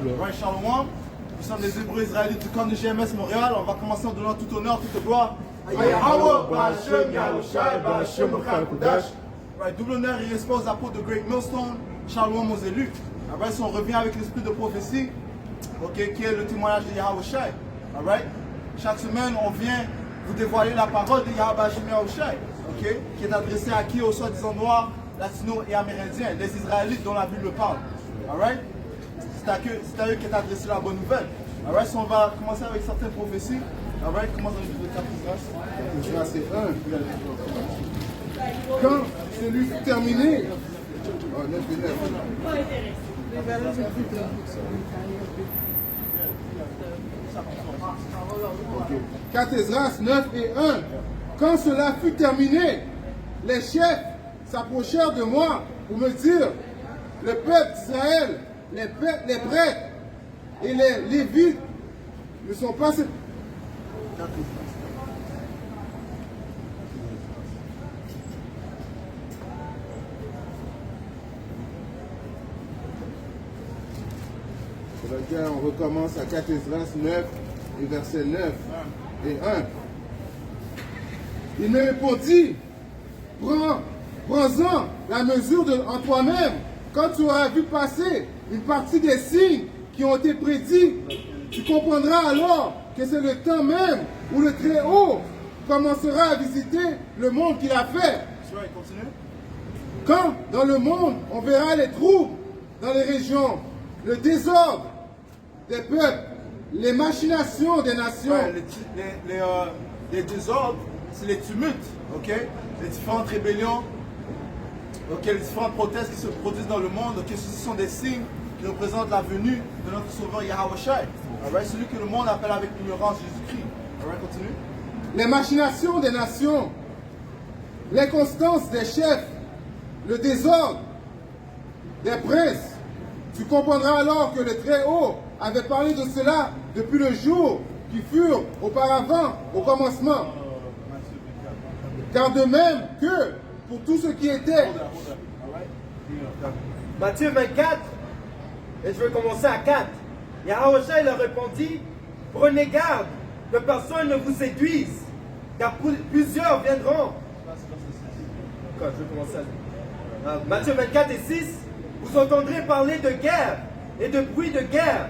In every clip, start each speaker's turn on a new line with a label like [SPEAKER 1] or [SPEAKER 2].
[SPEAKER 1] Right, Shalom. Nous sommes les Hébreux israélites du camp de GMS Montréal. On va commencer en donnant tout honneur, toute gloire à Yahweh, Ba'Hashem, Yahushai, Ba'Hashem, B'Chal Kodash. Right, double honneur et respect aux apôtres de Great Millstone, Shalom aux élus. Right, si on revient avec l'esprit de prophétie, okay, qui est le témoignage de Yahushai. Right? Chaque semaine, on vient vous dévoiler la parole de Yahweh Ba'Hashem Yahushai, okay, qui est adressée à qui aux soi-disant noirs, latinos et amérindiens, les Israélites dont la Bible parle. Right? C'est à eux qu'est adressée la bonne nouvelle. Right? So on va commencer avec certaines prophéties. Right? Commence dans le livre de Capitras.
[SPEAKER 2] C'est 1. Quand celui fut terminé, Cathésras 9 et 1. Quand cela fut terminé, les chefs s'approchèrent de moi pour me dire, le peuple d'Israël, les prêtres et les lévites ne sont pas... Ça veut dire, on recommence à Cathésras 9 et verset 9 et 1. Il me répondit, prends-en la mesure en toi-même. Quand tu auras vu passer une partie des signes qui ont été prédits, tu comprendras alors que c'est le temps même où le Très-Haut commencera à visiter le monde qu'il a fait. Quand dans le monde on verra les troubles dans les régions, le désordre des peuples, les machinations des nations.
[SPEAKER 1] Ouais, les désordres, c'est les tumultes, okay? Les différentes rébellions, okay? Les différentes protestes qui se produisent dans le monde. Okay? Ceci sont des signes qui représentent la venue de notre sauveur Yahushai. Right? Celui que le monde appelle avec l'ignorance Jésus-Christ. Right? Continue.
[SPEAKER 2] Les machinations des nations, l'inconstance des chefs, le désordre des princes. Tu comprendras alors que le Très-Haut avait parlé de cela depuis le jour qui furent auparavant au commencement. Car de même que pour tout ce qui était...
[SPEAKER 3] Matthieu 24, et je vais commencer à 4. Yahushua leur répondit, prenez garde que personne ne vous séduise, car plusieurs viendront. Je vais commencer à... Matthieu 24 et 6, vous entendrez parler de guerre et de bruit de guerre.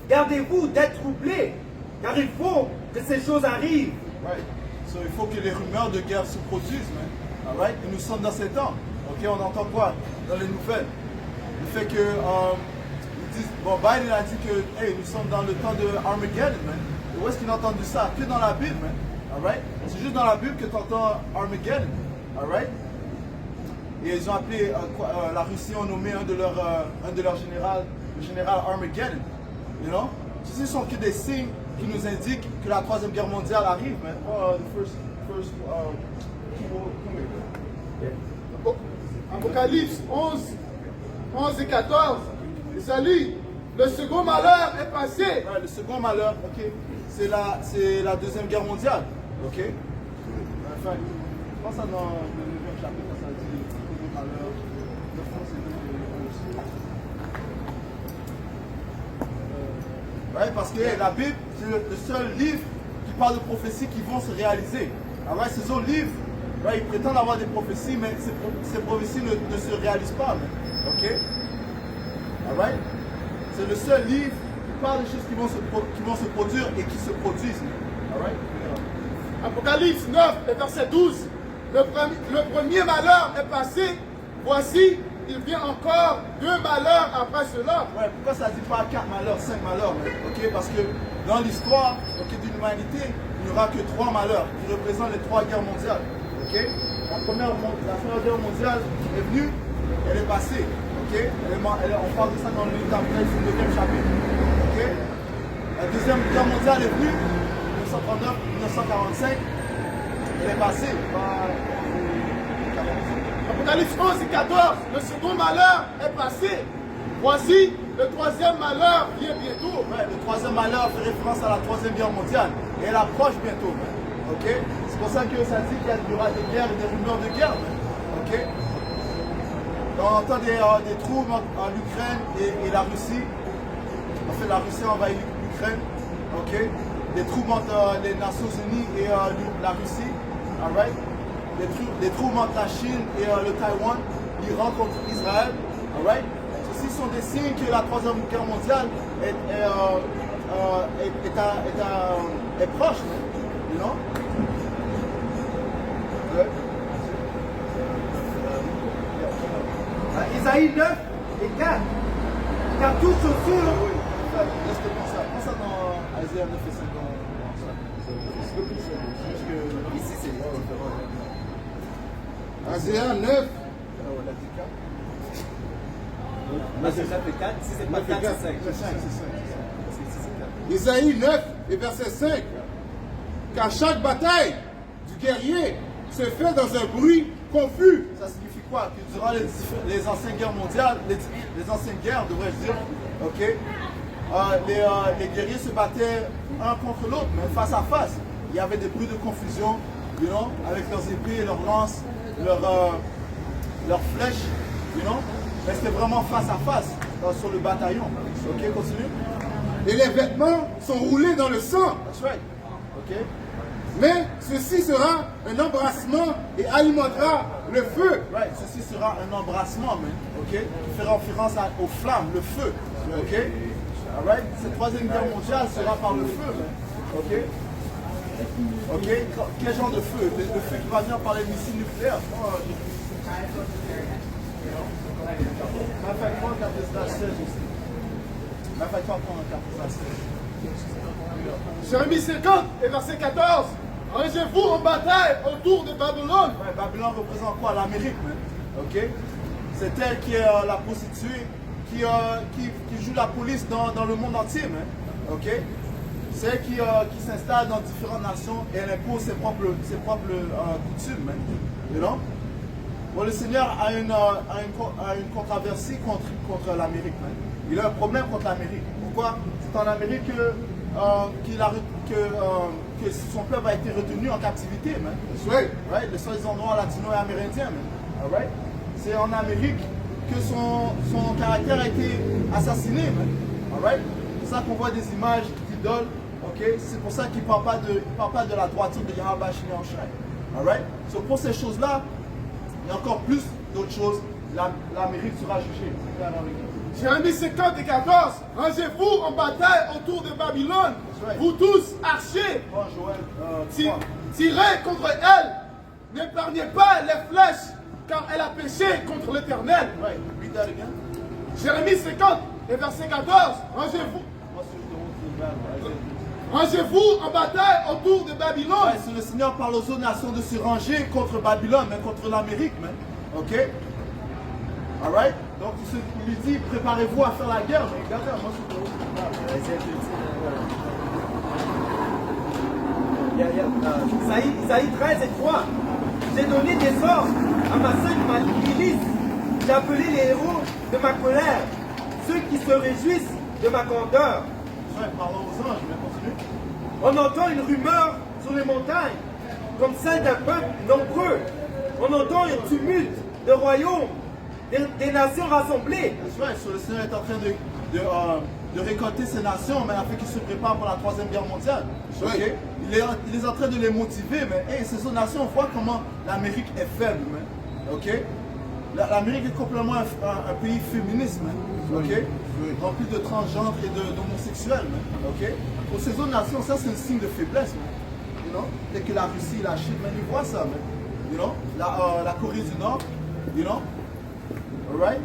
[SPEAKER 3] Gardez-vous d'être troublés, car il faut que ces choses arrivent.
[SPEAKER 1] Right. So, il faut que les rumeurs de guerre se produisent, man. All right? Et nous sommes dans ces temps. Okay? On entend quoi dans les nouvelles? Le fait que ils disent, bon, Biden a dit que hey, nous sommes dans le temps de Armageddon, man. Et où est-ce qu'il a entendu ça? Que dans la Bible, man. All right? C'est juste dans la Bible que tu entends Armageddon. All right? Et ils ont appelé la Russie, ont nommé un de leurs généraux, le général Armageddon. You know? Ceci sont que des signes qui nous indiquent que la Troisième Guerre mondiale arrive, man.
[SPEAKER 2] Apocalypse 11 et 14. Ça lit, le second malheur est passé.
[SPEAKER 1] Ouais, le second malheur, ok, c'est la Deuxième Guerre mondiale. Ok? Enfin, je pense que dans le 9e chapitre, ça dit le second malheur. Ouais, parce que la Bible, c'est le seul livre qui parle de prophéties qui vont se réaliser. Alors, ces autres livres, ils prétendent avoir des prophéties, mais ces prophéties ne se réalisent pas. Ok? Alright? C'est le seul livre qui parle des choses qui vont se produire et qui se produisent. Alright?
[SPEAKER 2] Apocalypse 9, verset 12. Le premier malheur est passé. Voici, il vient encore 2 malheurs après cela.
[SPEAKER 1] Ouais, pourquoi ça ne dit pas 4 malheurs, 5 malheurs? Okay? Parce que dans l'histoire de l'humanité, il n'y aura que 3 malheurs qui représentent les 3 guerres mondiales. Okay? La première guerre mondiale est venue, elle est passée. Okay? On parle de ça dans le livre d'Apocalypse, le 9e chapitre. Okay? La deuxième guerre mondiale est venue, 1939-1945, elle est passée.
[SPEAKER 2] Apocalypse 11 et 14, le second malheur est passé. Voici, le troisième malheur vient bientôt.
[SPEAKER 1] Ouais, le troisième malheur fait référence à la Troisième Guerre mondiale. Et elle approche bientôt. Okay? C'est pour ça que ça dit qu'il y aura des guerres et des rumeurs de guerre. Okay? On entend des troubles en Ukraine et la Russie. fait, la Russie envahit l'Ukraine. Ok? Les troupes entre les Nations Unies et la Russie. Alright? Les troupes entre la Chine et le Taïwan. L'Iran contre Israël. Alright? Ceci sont des signes que la Troisième Guerre mondiale est proche. You know?
[SPEAKER 3] Isaïe 9 et 4. Car toute chaussure.
[SPEAKER 1] Laisse-le comme ça. Prends ça dans Isaïe 9 et 5. Ici, c'est
[SPEAKER 2] Isaiah 9,
[SPEAKER 3] Là, c'est 9 et 4. Si c'est pas 4, c'est 5.
[SPEAKER 1] c'est 5.
[SPEAKER 2] Isaïe 9 et verset 5. Car chaque bataille du guerrier se fait dans un bruit confus.
[SPEAKER 1] Ça signifie quoi? Que durant les anciennes guerres mondiales, les anciennes guerres, devrais-je dire, ok, les guerriers se battaient un contre l'autre, mais face à face. Il y avait des bruits de confusion, you know, avec leurs épées, leurs lances, leurs flèches, you know. Mais c'était vraiment face à face sur le bataillon. Ok, continue.
[SPEAKER 2] Et les vêtements sont roulés dans le sang.
[SPEAKER 1] That's right. Ok.
[SPEAKER 2] Mais ceci sera un embrassement et alimentera le feu.
[SPEAKER 1] Right. Ceci sera un embrassement, man. Ok. Qui fera référence aux flammes, le feu. Ok. Alright. Cette troisième guerre mondiale sera par le feu, man. Ok. Ok. Quel genre de feu? Le feu qui va venir par les missiles nucléaires.
[SPEAKER 4] Jérémie 50 et verset 14. Rangez-vous en bataille autour de Babylone.
[SPEAKER 1] Ouais, Babylone représente quoi? L'Amérique, man. Ok? C'est elle qui est la prostituée, qui joue la police dans le monde entier, man. Ok? C'est elle qui s'installe dans différentes nations et elle impose ses propres coutumes, man. You know? Bon, le Seigneur a une controversie contre l'Amérique, man. Il a un problème contre l'Amérique. Pourquoi? C'est en Amérique que son peuple a été retenu en captivité, man.
[SPEAKER 2] Oui.
[SPEAKER 1] Right? Les soi-disant noirs, latinos et amérindiens, man. All right? C'est en Amérique que son caractère a été assassiné, man. All right? C'est pour ça qu'on voit des images d'idoles. Okay? C'est pour ça qu'il ne parle pas de la droiture de Yahweh Shai. All right? So, pour ces choses-là, il y a encore plus d'autres choses. L'Amérique sera jugée.
[SPEAKER 4] Jérémie 50 et 14. Rangez-vous en bataille autour de Babylone.
[SPEAKER 1] right.
[SPEAKER 4] Vous tous, archers,
[SPEAKER 1] Bon, Joël,
[SPEAKER 4] tirez contre elle. N'épargnez pas les flèches, car elle a péché contre l'Éternel.
[SPEAKER 1] right. Read that again.
[SPEAKER 4] Jérémie 50 et verset 14. Rangez-vous en bataille autour de Babylone.
[SPEAKER 1] Ouais, si le Seigneur parle aux autres nations de se ranger contre Babylone, mais contre l'Amérique, man. Ok? Alright? Donc il lui dit, préparez-vous à faire la guerre. Mais regardez, moi je suis
[SPEAKER 3] Isaïe 13 et 3. J'ai donné des ordres à ma sainte milice. J'ai appelé les héros de ma colère, ceux qui se réjouissent de ma candeur.
[SPEAKER 1] Ouais, parlons aux anges, mais continue.
[SPEAKER 3] On entend une rumeur sur les montagnes, comme celle d'un peuple nombreux. On entend un tumulte de royaumes, des nations rassemblées.
[SPEAKER 1] C'est vrai, le Seigneur est en train de récolter ces nations, mais afin qu'ils se préparent pour la troisième guerre mondiale.
[SPEAKER 2] Oui.
[SPEAKER 1] Okay? Il est en train de les motiver, mais hey, ces autres nations, on voit comment l'Amérique est faible. Man. Okay? L'Amérique est complètement un pays féministe, man. Okay? Rempli de transgenres et d'homosexuels. Okay? Pour ces autres nations, ça c'est un signe de faiblesse. Man. You know? Dès que la Russie, la Chine, man, ils voient ça. Man. You know? La Corée du Nord. You know? Alright?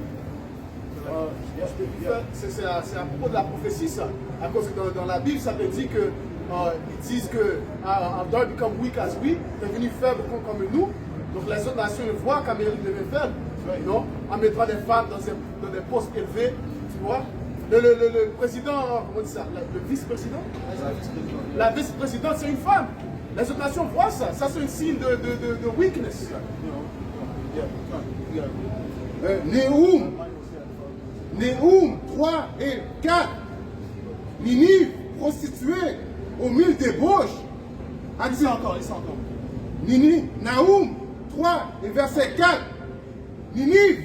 [SPEAKER 4] C'est à propos de la prophétie, ça. À cause que dans la Bible, ça te dit que ils disent que don't become weak as we, devenir faible comme nous. Donc les autres nations voient qu'Amérique devient faible. Non? En mettant des femmes dans des postes élevés, tu vois. Le président, comment on dit ça? Le vice-président? La vice-présidente, c'est une femme. Les autres nations voient ça. Ça, c'est un signe de weakness.
[SPEAKER 2] Néhoum 3 et 4. Ninive, prostituée, aux mille débauches.
[SPEAKER 1] Ici encore.
[SPEAKER 2] Naoum 3 et verset 4. Ninive,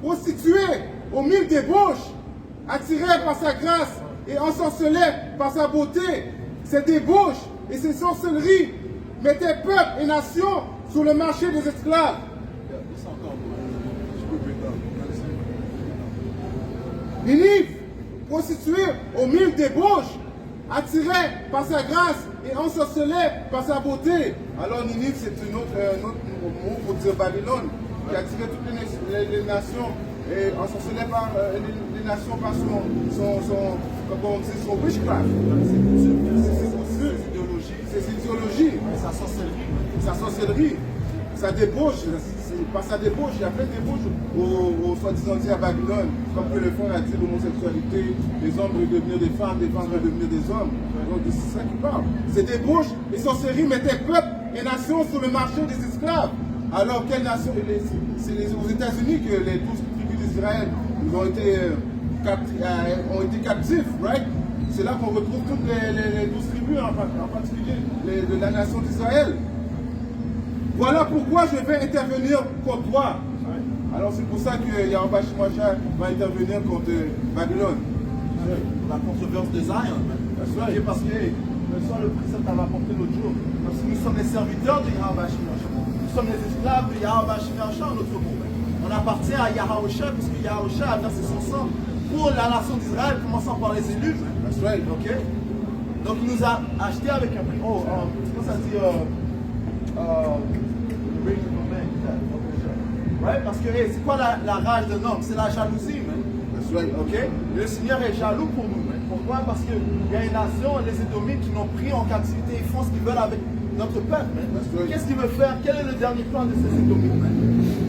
[SPEAKER 2] prostituée, aux mille débauches, attirée par sa grâce et ensorcelait par sa beauté. Ses débauches et ses sorcelleries mettaient peuple et nation sur le marché des esclaves. Ninive, prostituée aux mille débauches, attirée par sa grâce et ensorcelée par sa beauté. Alors Ninive, c'est un autre mot pour dire Babylone, qui attirait toutes les nations et ensorcelait par les nations par son witchcraft. Ses idéologies, sa sorcellerie, sa débauche. Par sa débauche, il y a plein de débauches au soi-disant dit à Babylone, comme que le frère a dit l'homosexualité, les hommes veulent devenir des femmes veulent devenir des hommes. Donc c'est ça qui parle. Ces débauches et sorcelleries mettaient peuple et nation sur le marché des esclaves. Alors quelle nation? C'est aux États-Unis que les 12 tribus d'Israël ont été captifs, right? C'est là qu'on retrouve toutes les 12 tribus, en particulier de la nation d'Israël. Voilà pourquoi je vais intervenir contre toi. Alors c'est pour ça que Yahweh Shemashah va intervenir contre Babylone.
[SPEAKER 1] La controverse de Zion. Parce que le précepte avait apporté l'autre jour. Parce que nous sommes les serviteurs de Yahweh Shemashah. Nous sommes les esclaves de Yahweh Shemashah en notre monde. On appartient à Yahweh parce que Yahweh a versé son sang pour la nation d'Israël, commençant par les élus. Ok? Donc il nous a acheté avec un prix. Comment ça dit? Right? Parce que c'est quoi la rage d'un homme? C'est la jalousie, man. Ok? Le Seigneur est jaloux pour nous, man. Pourquoi? Parce qu'il y a une nation, les Édomites, qui l'ont pris en captivité. Ils font ce qu'ils veulent avec notre peuple, man. Qu'est-ce qu'il veut faire? Quel est le dernier plan de ces Édomites, man?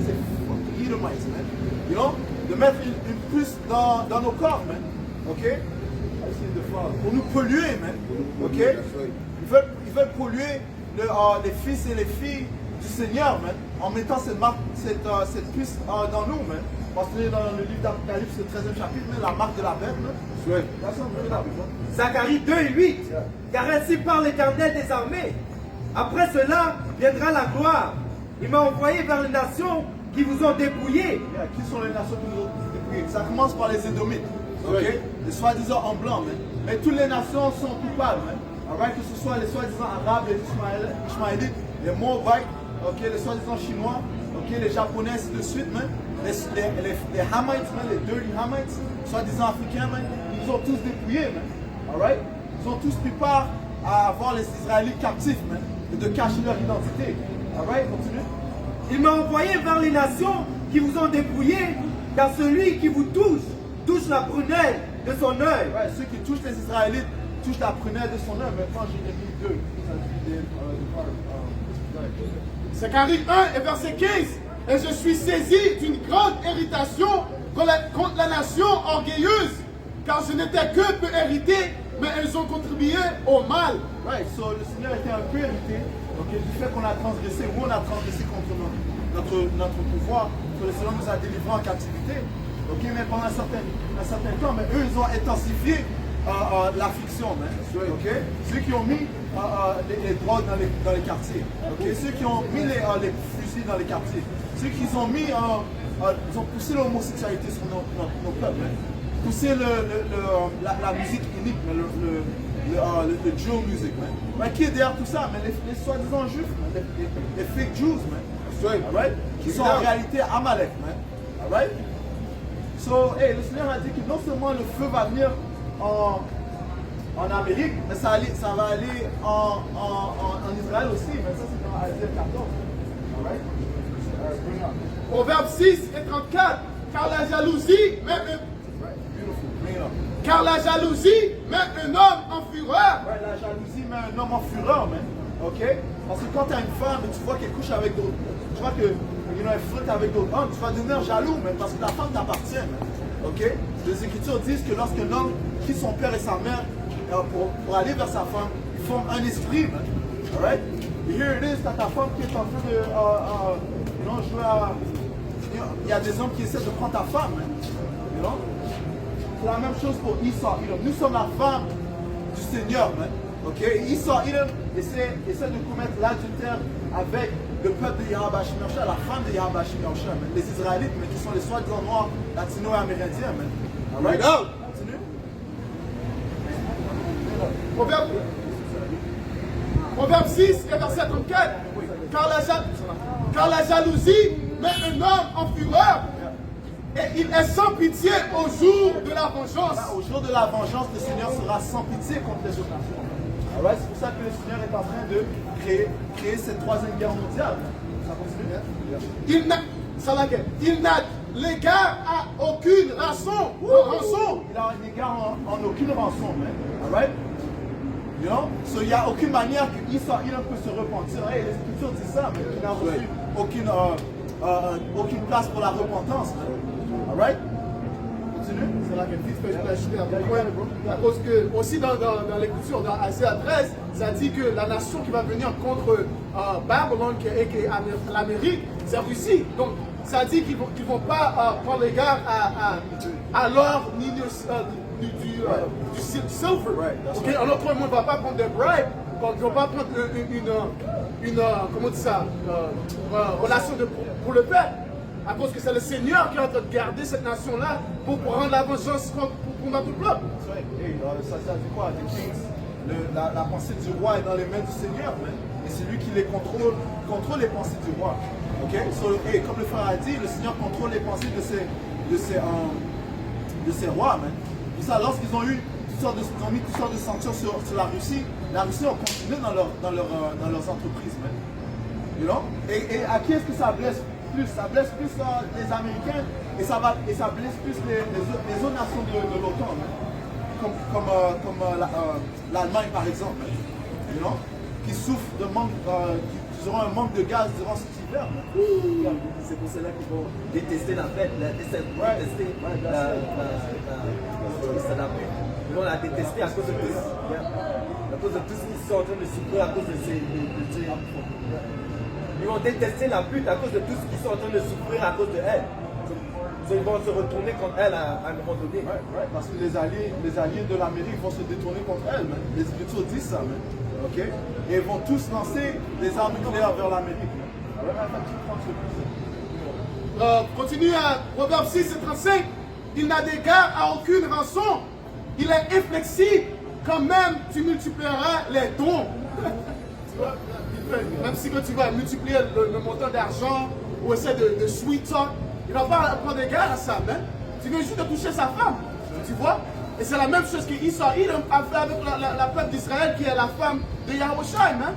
[SPEAKER 1] C'est fucking Edomites, man. You know? De mettre une puce dans nos corps, man. Ok? Pour nous polluer, man. Ok? Ils veulent polluer les fils et les filles du Seigneur, man, en mettant cette puce dans nous, man. Parce que dans le livre d'Apocalypse, le 13e chapitre, man, la marque de la bête, man.
[SPEAKER 3] Zacharie 2 et 8. Car ainsi parle l'Éternel des armées. Après cela viendra la gloire. Il m'a envoyé vers les nations qui vous ont dépouillés.
[SPEAKER 1] Qui sont les nations qui nous ont dépouillés? Ça commence par les Édomites, ok? Les soi-disant en blanc, man. Mais toutes les nations sont coupables, man. Alright, que ce soit les soi-disant arabes, les Ishmaélites, les Moabites, okay, les soi-disant chinois, okay, les japonais, ainsi de suite, man. Les Hamites, man, les dirty Hamites, soi-disant africains, man, ils ont tous dépouillés, man. Alright? Ils ont tous pris part à avoir les Israélites captifs, man, et de cacher leur identité. Alright, continue.
[SPEAKER 3] Il m'a envoyé vers les nations qui vous ont dépouillés, car celui qui vous touche la prunelle de son œil.
[SPEAKER 1] Ouais, ceux qui touchent les Israélites touchent la prunelle de son œil. Maintenant, Jérémie 2.
[SPEAKER 4] Zacharie 1 et verset 15. Et je suis saisi d'une grande irritation contre la nation orgueilleuse, car je n'étais que peu hérité, mais elles ont contribué au mal.
[SPEAKER 1] Right, so le Seigneur était un peu irrité, okay, du fait qu'on a transgressé, ou on a transgressé contre notre pouvoir, que le Seigneur nous a délivrés en captivité. Okay, mais pendant un certain temps, mais eux, ils ont intensifié l'affliction. Okay? Ceux qui ont mis les drogues dans les quartiers, okay? Ceux qui ont mis les fusils dans les quartiers, ceux qui ont mis, ils ont poussé l'homosexualité sur nos peuples, poussé la musique unique, le Jew music, man. Mais qui est derrière tout ça? Mais les soi-disant juifs, man. Les fake Jews, man. Right? Qui sont en réalité Amalek, man. Alright? So, hey, le Seigneur a dit que non seulement le feu va venir en Amérique, mais ça va aller en Israël aussi. Mais ça, c'est dans Isaiah 14. Alright?
[SPEAKER 4] Proverbe 6 et 34. Car la jalousie met un homme en fureur.
[SPEAKER 1] Ouais, la jalousie met un homme en fureur, man. Ok? Parce que quand tu as une femme et tu vois qu'elle couche avec d'autres, tu vois que elle flotte avec d'autres hommes, tu vas devenir jaloux, man, parce que la femme t'appartient, man. Ok? Les Écritures disent que lorsqu'un homme quitte son père et sa mère pour aller vers sa femme, ils forment un esprit, man. Alright? Et here it is, t'as ta femme qui est en train de jouer à. Il y a des hommes qui essaient de prendre ta femme, man. You know? C'est la même chose pour Esau, Edom. Nous sommes la femme du Seigneur, man. Ok? Esau, Edom essaie de commettre l'adultère avec le peuple de Yahweh Shemashah, la femme de Yahweh Shemashah, les Israélites, mais qui sont les soi-disant noirs, latino et amérindiens, man. Alright? Continue.
[SPEAKER 4] Proverbe 6 et verset 34. Car la jalousie met un homme en fureur et il est sans pitié au jour de la vengeance.
[SPEAKER 1] Au jour de la vengeance, le Seigneur sera sans pitié contre les autres nations. Alright, c'est pour ça que le Seigneur est en train de créer cette troisième guerre mondiale. Ça continue, hein?
[SPEAKER 4] Il n'a l'égard à aucune rançon.
[SPEAKER 1] Il a un égard en aucune rançon, man. Alright? You know? So, il n'y a aucune manière que Israël peut se repentir. Hey, les Écritures disent ça, mais il n'a reçu aucune place pour la repentance, man. Alright? Continue.
[SPEAKER 4] C'est là que vite fait, je peux ajouter un point. À cause que, aussi dans l'écriture, dans Isaiah 13, ça dit que la nation qui va venir contre Babylone, qui est l'Amérique, c'est Russie. Donc, ça dit qu'ils ne vont pas prendre égard à l'or ni du silver. Okay? En autre mot, on ne va pas prendre des bribes, on ne va pas prendre comment on dit ça, relation pour le peuple. À cause que c'est le Seigneur qui est en train de garder cette nation-là pour rendre la vengeance pour notre peuple.
[SPEAKER 1] Ça dit quoi? La pensée du roi est dans les mains du Seigneur, man. Et c'est lui qui les contrôle les pensées du roi. Okay? So, comme le frère a dit, le Seigneur contrôle les pensées de ses rois, man. Pour ça, lorsqu'ils ont mis toutes sortes de sanctions sur la Russie a continué dans leurs entreprises, man. You know? Et à qui est-ce que ça blesse plus? Ça blesse plus les Américains et ça blesse plus les autres nations de l'OTAN, comme l'Allemagne par exemple, you know? Qui souffrent de qui auront un manque de gaz durant cet hiver.
[SPEAKER 3] C'est pour cela qu'ils vont détester la fête, détester la paix. Ils vont la détester à cause de tout ce qu'ils sont en train de souffrir à cause de ces... Ils vont détester la pute à cause de tout ce qu'ils sont en train de souffrir à cause de elle. Ils vont se retourner contre elle à un moment donné.
[SPEAKER 1] Parce que les alliés de l'Amérique vont se détourner contre elle. Man. Les Écritures disent ça. Man. Okay? Et ils vont tous lancer des armes nucléaires vers l'Amérique.
[SPEAKER 4] Continue à Proverbe 6 et 35. Il n'a d'égard à aucune rançon. Il est inflexible. Quand même, tu multiplieras les dons. Même si quand tu vas multiplier le montant d'argent ou essayer de sweet talk, il ne va pas prendre égard à ça, même. Tu viens juste de toucher sa femme, tu vois. Et c'est la même chose qu'Israël a fait avec la peuple d'Israël qui est la femme de Yahushua, hein.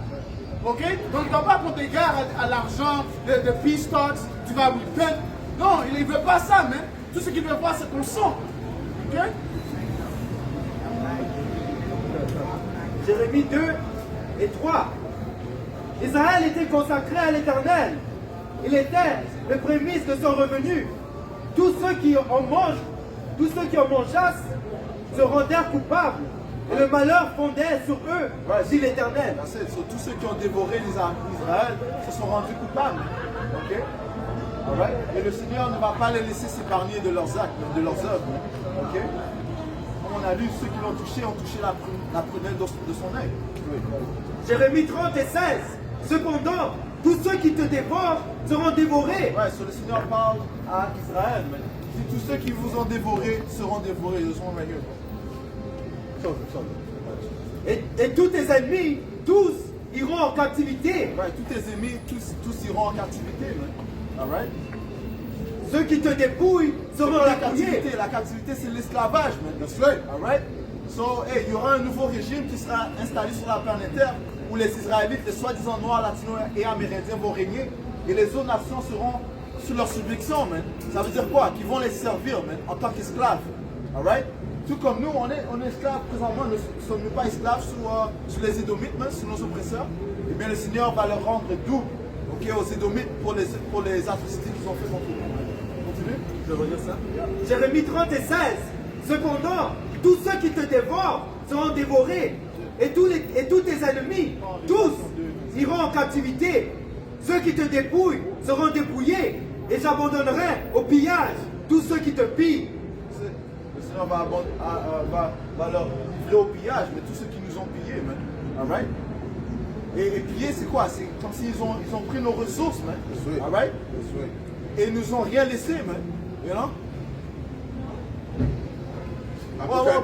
[SPEAKER 4] Ok? Donc il ne va pas prendre égard à l'argent, de peace talks, tu vas repent. Non, il ne veut pas ça, même. Tout ce qu'il veut voir, c'est ton sang. Ok?
[SPEAKER 3] Jérémie 2 et 3. Israël était consacré à l'Éternel. Il était le prémices de son revenu. Tous ceux qui en mangeassent se rendèrent coupables. Et le malheur fondait sur eux, dit l'Éternel.
[SPEAKER 1] Tous ceux qui ont dévoré Israël se sont rendus coupables. Okay? Alright? Et le Seigneur ne va pas les laisser s'épargner de leurs actes, de leurs œuvres. Okay? Comme on a lu, ceux qui l'ont touché ont touché la prunelle de son œil.
[SPEAKER 3] Jérémie 30 et 16. Cependant, tous ceux qui te dévorent seront dévorés.
[SPEAKER 1] Ouais, le Seigneur parle à Israël. Mais tous ceux qui vous ont dévoré seront dévorés. Ils seront meilleurs.
[SPEAKER 3] Et tous tes ennemis, tous iront en captivité.
[SPEAKER 1] Ouais, tous tes ennemis, tous iront en captivité. Alright?
[SPEAKER 3] Ceux qui te dépouillent seront
[SPEAKER 1] la
[SPEAKER 3] dépouillés.
[SPEAKER 1] captivité. La captivité, c'est l'esclavage. That's right. Alright? So, il y aura un nouveau régime qui sera installé sur la planète Terre où les Israélites, les soi-disant noirs, latinos et amérindiens vont régner et les autres nations seront sous leur subjection, man. Ça veut dire quoi? Qu'ils vont les servir, man, en tant qu'esclaves. Alright? Tout comme nous, on est esclaves présentement, nous ne sommes pas esclaves sous les Édomites, man, sous nos oppresseurs. Eh bien, le Seigneur va leur rendre double, okay, aux Édomites pour les atrocités qu'ils ont fait contre nous. Continue?
[SPEAKER 3] Je vais redire ça. Jérémie 30 et 16. Cependant, tous ceux qui te dévorent seront dévorés. Et tous tes ennemis, tous, iront en captivité. Ceux qui te dépouillent seront dépouillés. Et j'abandonnerai au pillage tous ceux qui te pillent.
[SPEAKER 1] Le Seigneur va leur livrer au pillage, mais tous ceux qui nous ont pillés, man. Alright? Et piller, c'est quoi? C'est comme s'ils ont pris nos ressources, man. Alright? Et ils nous ont rien laissé, man. You know?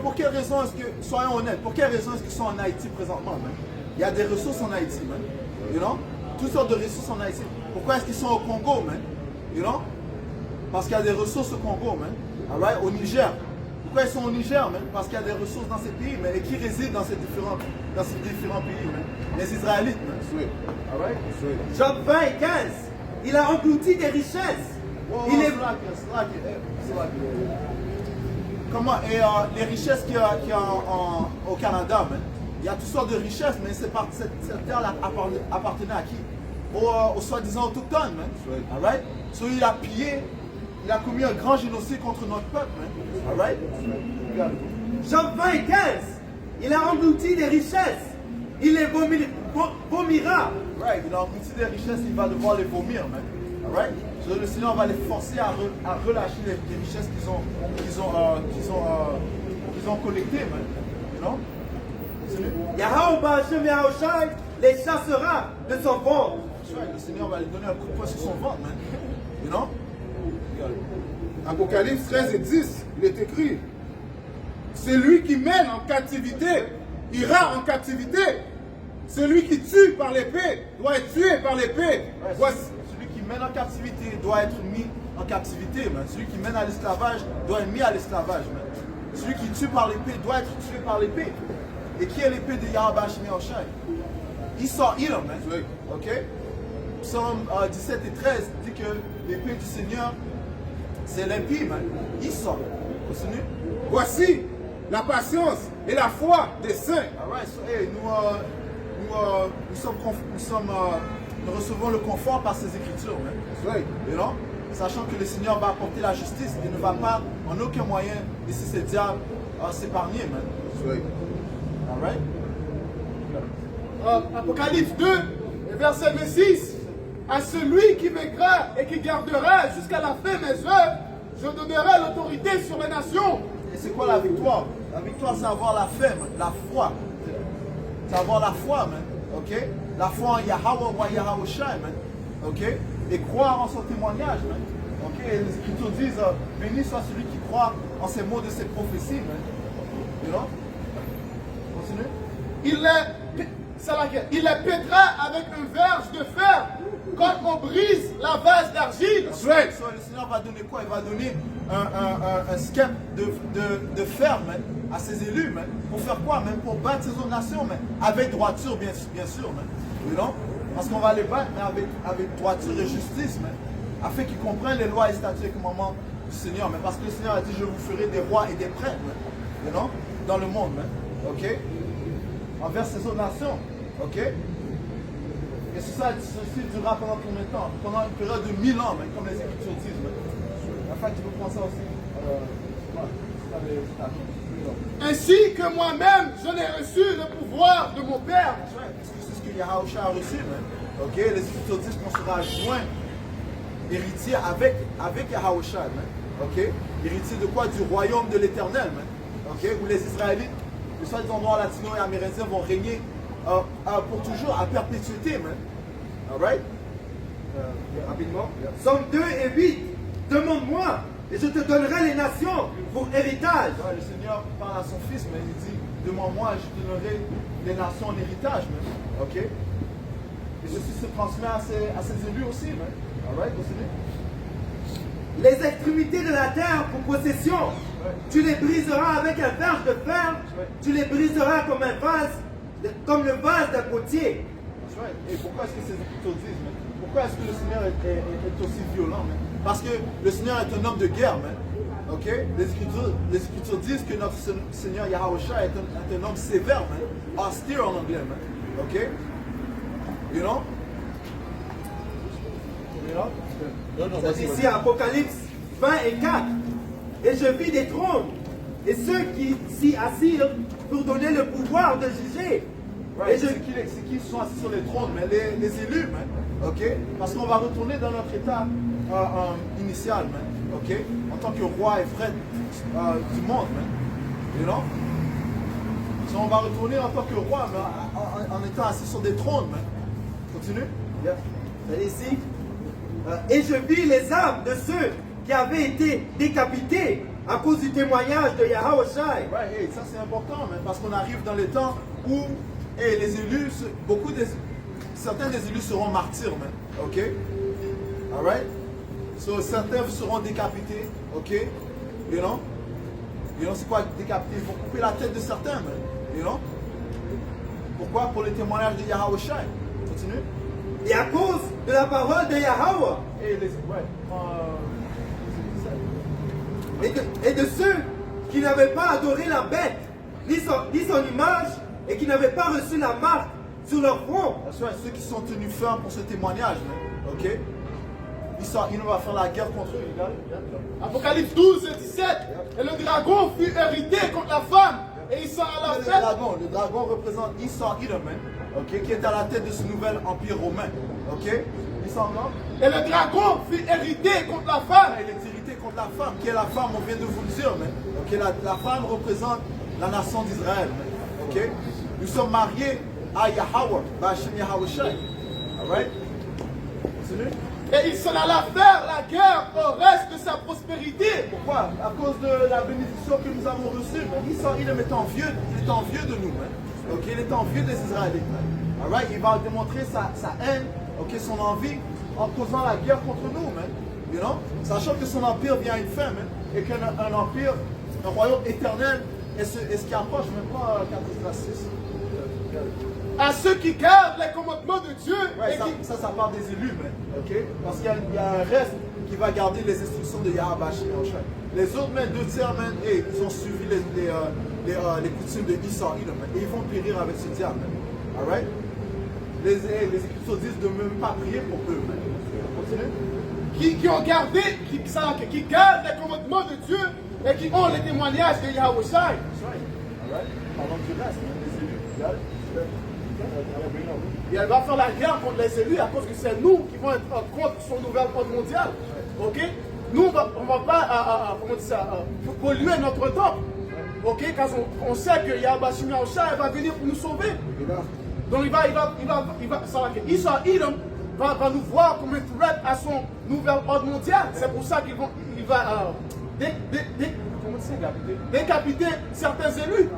[SPEAKER 1] Pour quelle raison est-ce que, soyons honnêtes, pour quelle raison est-ce qu'ils sont en Haïti présentement, man? Il y a des ressources en Haïti, man. You know? Toutes sortes de ressources en Haïti. Pourquoi est-ce qu'ils sont au Congo, man? You know? Parce qu'il y a des ressources au Congo, man. Alright? Au Niger. Pourquoi ils sont au Niger, man? Parce qu'il y a des ressources dans ces pays, man. Et qui résident dans ces différents pays, man? Les Israélites, man. Alright?
[SPEAKER 3] Job 20 et 15, il a englouti des richesses. Il est...
[SPEAKER 1] Comment? Et les richesses qu'il y a au Canada, man. Il y a toutes sortes de richesses, mais cette terre-là appartenait à qui? Aux soi-disant autochtones, man. Alright? So il a pillé, il a commis un grand génocide contre notre peuple, man. Alright?
[SPEAKER 3] Job 20 et 15, il a englouti des richesses. Il les vomira.
[SPEAKER 1] Right, il a englouti des richesses, il va devoir les vomir, man. Alright? So le Seigneur va les forcer à relâcher les richesses qu'ils ont collectées, man. You know?
[SPEAKER 3] Yahweh Hashem Yahushai les chassera de son ventre.
[SPEAKER 1] Le Seigneur va lui donner un coup de poing sur son ventre, man. You know?
[SPEAKER 2] Apocalypse 13 et 10, il est écrit, celui qui mène en captivité ira en captivité. Celui qui tue par l'épée doit être tué par l'épée.
[SPEAKER 1] Celui qui mène en captivité doit être mis en captivité, man. Celui qui mène à l'esclavage doit être mis à l'esclavage, man. Celui qui tue par l'épée doit être tué par l'épée. Et qui est l'épée de Yahweh Hashem Yahushai? Esau Edom, man. Ok? Psaume 17 et 13 dit que l'épée du Seigneur, c'est l'impie, man. Esau. Continue.
[SPEAKER 2] Voici la patience et la foi des saints.
[SPEAKER 1] Alright, so, hey, nous recevons le confort par ces écritures, man. You know? Sachant que le Seigneur va apporter la justice et ne va pas en aucun moyen laisser ces diables s'épargner, man. Alright?
[SPEAKER 4] Apocalypse 2, verset 26. À celui qui vaincra et qui gardera jusqu'à la fin mes œuvres, je donnerai l'autorité sur les nations.
[SPEAKER 1] Et c'est quoi la victoire? La victoire, c'est avoir la foi, man. La foi. C'est avoir la foi, man. Ok? La foi en Yahweh ou Yahweh Shai, man. Ok? Et croire en son témoignage, man. Ok? Et les Écritures disent, béni soit celui qui croit en ces mots de ces prophéties, man. You know? Continue.
[SPEAKER 4] Il les pètera avec un verge de fer, comme on brise la vase d'argile.
[SPEAKER 1] So, le Seigneur va donner quoi? Il va donner un skep de fer, man, à ses élus, man. Pour faire quoi, man? Pour battre ces autres nations, man. Avec droiture, bien sûr, man. You know? Parce qu'on va les battre, mais avec droiture et justice, man. Afin qu'ils comprennent les lois et statuts et commandements du Seigneur, man. Parce que le Seigneur a dit, je vous ferai des rois et des prêtres, man. You know? Dans le monde, man. Ok? Envers ces autres nations. Ok? Et ceci durera pendant combien de temps? Pendant une période de 1000 ans, man, comme les Écritures disent, man. Enfin, tu peux prendre ça aussi.
[SPEAKER 4] Ainsi que moi-même, je n'ai reçu le pouvoir de mon Père.
[SPEAKER 1] C'est ce que Yahweh a reçu, man. Ok? Les Écritures disent qu'on sera joint, héritier avec Yahweh, man. Ok? Héritier de quoi? Du royaume de l'Éternel, man. Ok? Où les Israélites, les soi-disant noirs, latinos et amérindiens vont régner pour toujours, à perpétuité, man. Alright?
[SPEAKER 3] Rapidement. Somme 2 et 8. Demande-moi, et je te donnerai les nations pour héritage.
[SPEAKER 1] Ouais, le Seigneur parle à son fils, mais il dit, demande-moi, je te donnerai les nations en héritage, man. Ok? Et ceci se transmet à ses élus aussi, man. Alright? Continue.
[SPEAKER 3] Les extrémités de la terre pour possession. Tu les briseras avec un verge de fer. Tu les briseras comme un vase, comme le vase d'un potier.
[SPEAKER 1] Et pourquoi est-ce que ces Écritures disent, man? Pourquoi est-ce que le Seigneur est aussi violent, man? Parce que le Seigneur est un homme de guerre, man. Ok? Les Écritures disent que notre Seigneur Yahweh est un homme sévère, man. Austere en anglais, man. Ok? You know? You know?
[SPEAKER 3] C'est ici Apocalypse 20 et 4. Et je vis des trônes, et ceux qui s'y assirent pour donner le pouvoir de juger.
[SPEAKER 1] Right. C'est qui sont assis sur les trônes, mais les élus, man. Ok? Parce qu'on va retourner dans notre état initial, man. Ok? En tant que roi et frère du monde, man. You know? So on va retourner en tant que roi, mais en étant assis sur des trônes, man. Continue?
[SPEAKER 3] Yeah. C'est ici. Et je vis les âmes de ceux qui avaient été décapités à cause du témoignage de Yahweh Shai.
[SPEAKER 1] Right, hey, ça c'est important, man, parce qu'on arrive dans les temps où hey, les élus, certains des élus seront martyrs, man. Ok? Alright? So, certains seront décapités, ok? You know? You know, c'est quoi décapiter? Ils vont couper la tête de certains, man. You know? Pourquoi? Pour les témoignages de Yahweh Shai. Continue.
[SPEAKER 3] Et à cause de la parole de Yahweh
[SPEAKER 1] Et les. Ouais.
[SPEAKER 3] et de ceux qui n'avaient pas adoré la bête, ni son image, et qui n'avaient pas reçu la marque sur leur front.
[SPEAKER 1] Ceux qui sont tenus fermes pour ce témoignage, man. Ok? Il va faire la guerre contre eux. Regarde.
[SPEAKER 4] Apocalypse 12 et 17. Et le dragon fut hérité contre la femme. Et il s'en alla
[SPEAKER 1] Le
[SPEAKER 4] faire.
[SPEAKER 1] dragon représente Esau Edom, ok, qui est à la tête de ce nouvel empire romain. Ok? Esau Edom.
[SPEAKER 4] Et le dragon fut hérité contre la femme.
[SPEAKER 1] Il est irrité contre la femme. Qui est la femme? On vient de vous le dire. Man. Ok? La femme représente la nation d'Israël. Ok? Nous sommes mariés à Yahweh, Ba'Hashem Yahweh Shai. Alright? Continue.
[SPEAKER 4] Et il s'en alla faire la guerre au reste de sa prospérité.
[SPEAKER 1] Pourquoi? À cause de la bénédiction que nous avons reçue. Esau Edom est envieux, il est envieux de nous. Man. Ok? Il est envieux des Israélites. Man. Alright? Il va démontrer sa haine, ok, son envie, en causant la guerre contre nous. Man. You know? Sachant que son empire vient à une fin. Man. Et qu'un empire, un royaume éternel est ce qui approche. Même pas 4 6.
[SPEAKER 4] À ceux qui gardent les commandements de Dieu.
[SPEAKER 1] Ouais,
[SPEAKER 4] et qui...
[SPEAKER 1] ça part des élus, man. Ok? Parce qu'il y a un reste qui va garder les instructions de Yahweh Shai. Les autres, man, 2 tiers, man, hey, ils ont suivi les coutumes de Esau Edom, man. Et ils vont périr avec ce diable, man. Alright? Les Écritures disent de même pas prier pour eux, man. Continue.
[SPEAKER 4] qui ont gardé, qui gardent les commandements de Dieu et qui ont les témoignages de Yahweh Shai.
[SPEAKER 1] Parlons du reste, man, les élus. Regarde.
[SPEAKER 4] Et elle va faire la guerre contre les élus à cause que c'est nous qui vont être contre son nouvel ordre mondial. Ok? Nous, on ne va pas polluer notre temple. Ok? Quand on sait que Yahweh Shai va venir pour nous sauver. Donc Esau Edom va nous voir comme un threat à son nouvel ordre mondial. C'est pour ça qu'il va décapiter certains élus.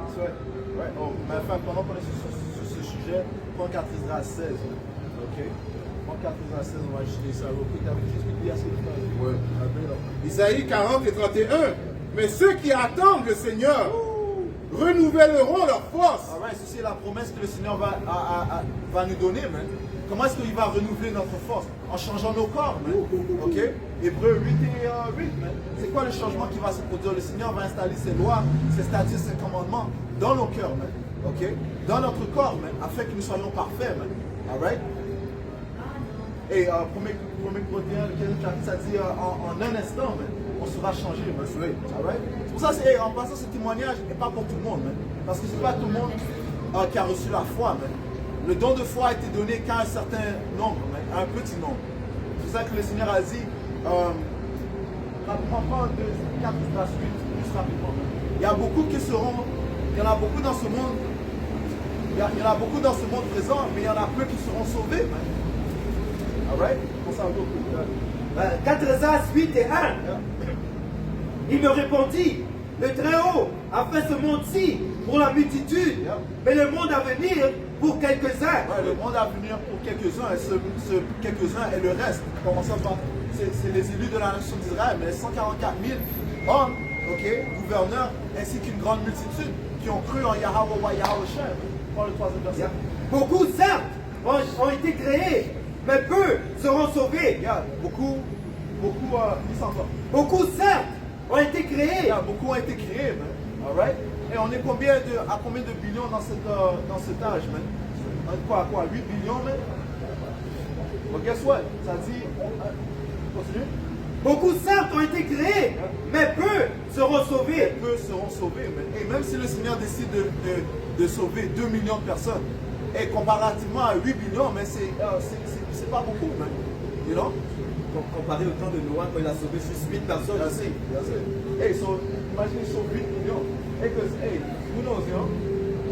[SPEAKER 1] Ouais, mais enfin, pendant qu'on est sur ce sujet, prends 4 Israël 16. Ok? Prends 4 Israël 16, on va juste lire ça. Juste lui dire ce que tu as dit. Ouais.
[SPEAKER 2] Isaïe 40 et 31. Mais ceux qui attendent le Seigneur renouvelleront leur force.
[SPEAKER 1] Alright, ceci est la promesse que le Seigneur va nous donner, man. Comment est-ce qu'il va renouveler notre force? En changeant nos corps, man. Ok? Hébreux 8 et 8, man. C'est quoi le changement qui va se produire? Le Seigneur va installer ses lois, ses statuts, ses commandements dans nos cœurs, man. Ok? Dans notre corps, man. Afin que nous soyons parfaits, man. Alright? Et 1 Corinthiens, le 15 chapitre, ça dit en un instant, man, on sera changé, man. Alright? C'est pour ça, en passant ce témoignage n'est pas pour tout le monde, man. Parce que c'est pas tout le monde qui a reçu la foi, man. Le don de foi a été donné qu'à un certain nombre, man, à un petit nombre. C'est ça que le Seigneur a dit. Rapidement, prends 4 suite, juste rapidement. Il y a beaucoup qui seront, il y en a beaucoup dans ce monde, il y en a beaucoup dans ce monde présent, mais il y en a peu qui seront sauvés, man. Alright? On s'en va.
[SPEAKER 3] 4 8 et 1. Il me répondit, le Très-Haut a fait ce monde-ci pour la multitude, mais le monde à venir pour quelques-uns.
[SPEAKER 1] Ouais, le monde à venir pour quelques-uns, et ce quelques-uns est le reste. Commençons par, c'est les élus de la nation d'Israël, mais 144 000 hommes, ok, gouverneurs, ainsi qu'une grande multitude qui ont cru en Yahweh Shai. Prends le 3e verset.
[SPEAKER 3] Beaucoup, certes, ont été créés, mais peu seront sauvés.
[SPEAKER 1] Beaucoup, ils s'en vont.
[SPEAKER 3] Beaucoup, certes, ont été créés.
[SPEAKER 1] Beaucoup ont été créés, man. Alright? Et on est à combien de billions dans cet âge, man? Quoi, 8 billions, man? Well, guess what? Ça dit... Continue.
[SPEAKER 3] Beaucoup, certes, ont été créés, mais peu seront sauvés.
[SPEAKER 1] Peu seront sauvés, man. Et même si le Seigneur décide de sauver 2 millions de personnes, et comparativement à 8 billions, mais c'est pas beaucoup, man. You know?
[SPEAKER 3] Comparé au temps de Noah, quand il a sauvé juste 8 personnes.
[SPEAKER 1] Hey, so, imagine ils sauvent 8 millions. Hey, because, hey, who knows, you know?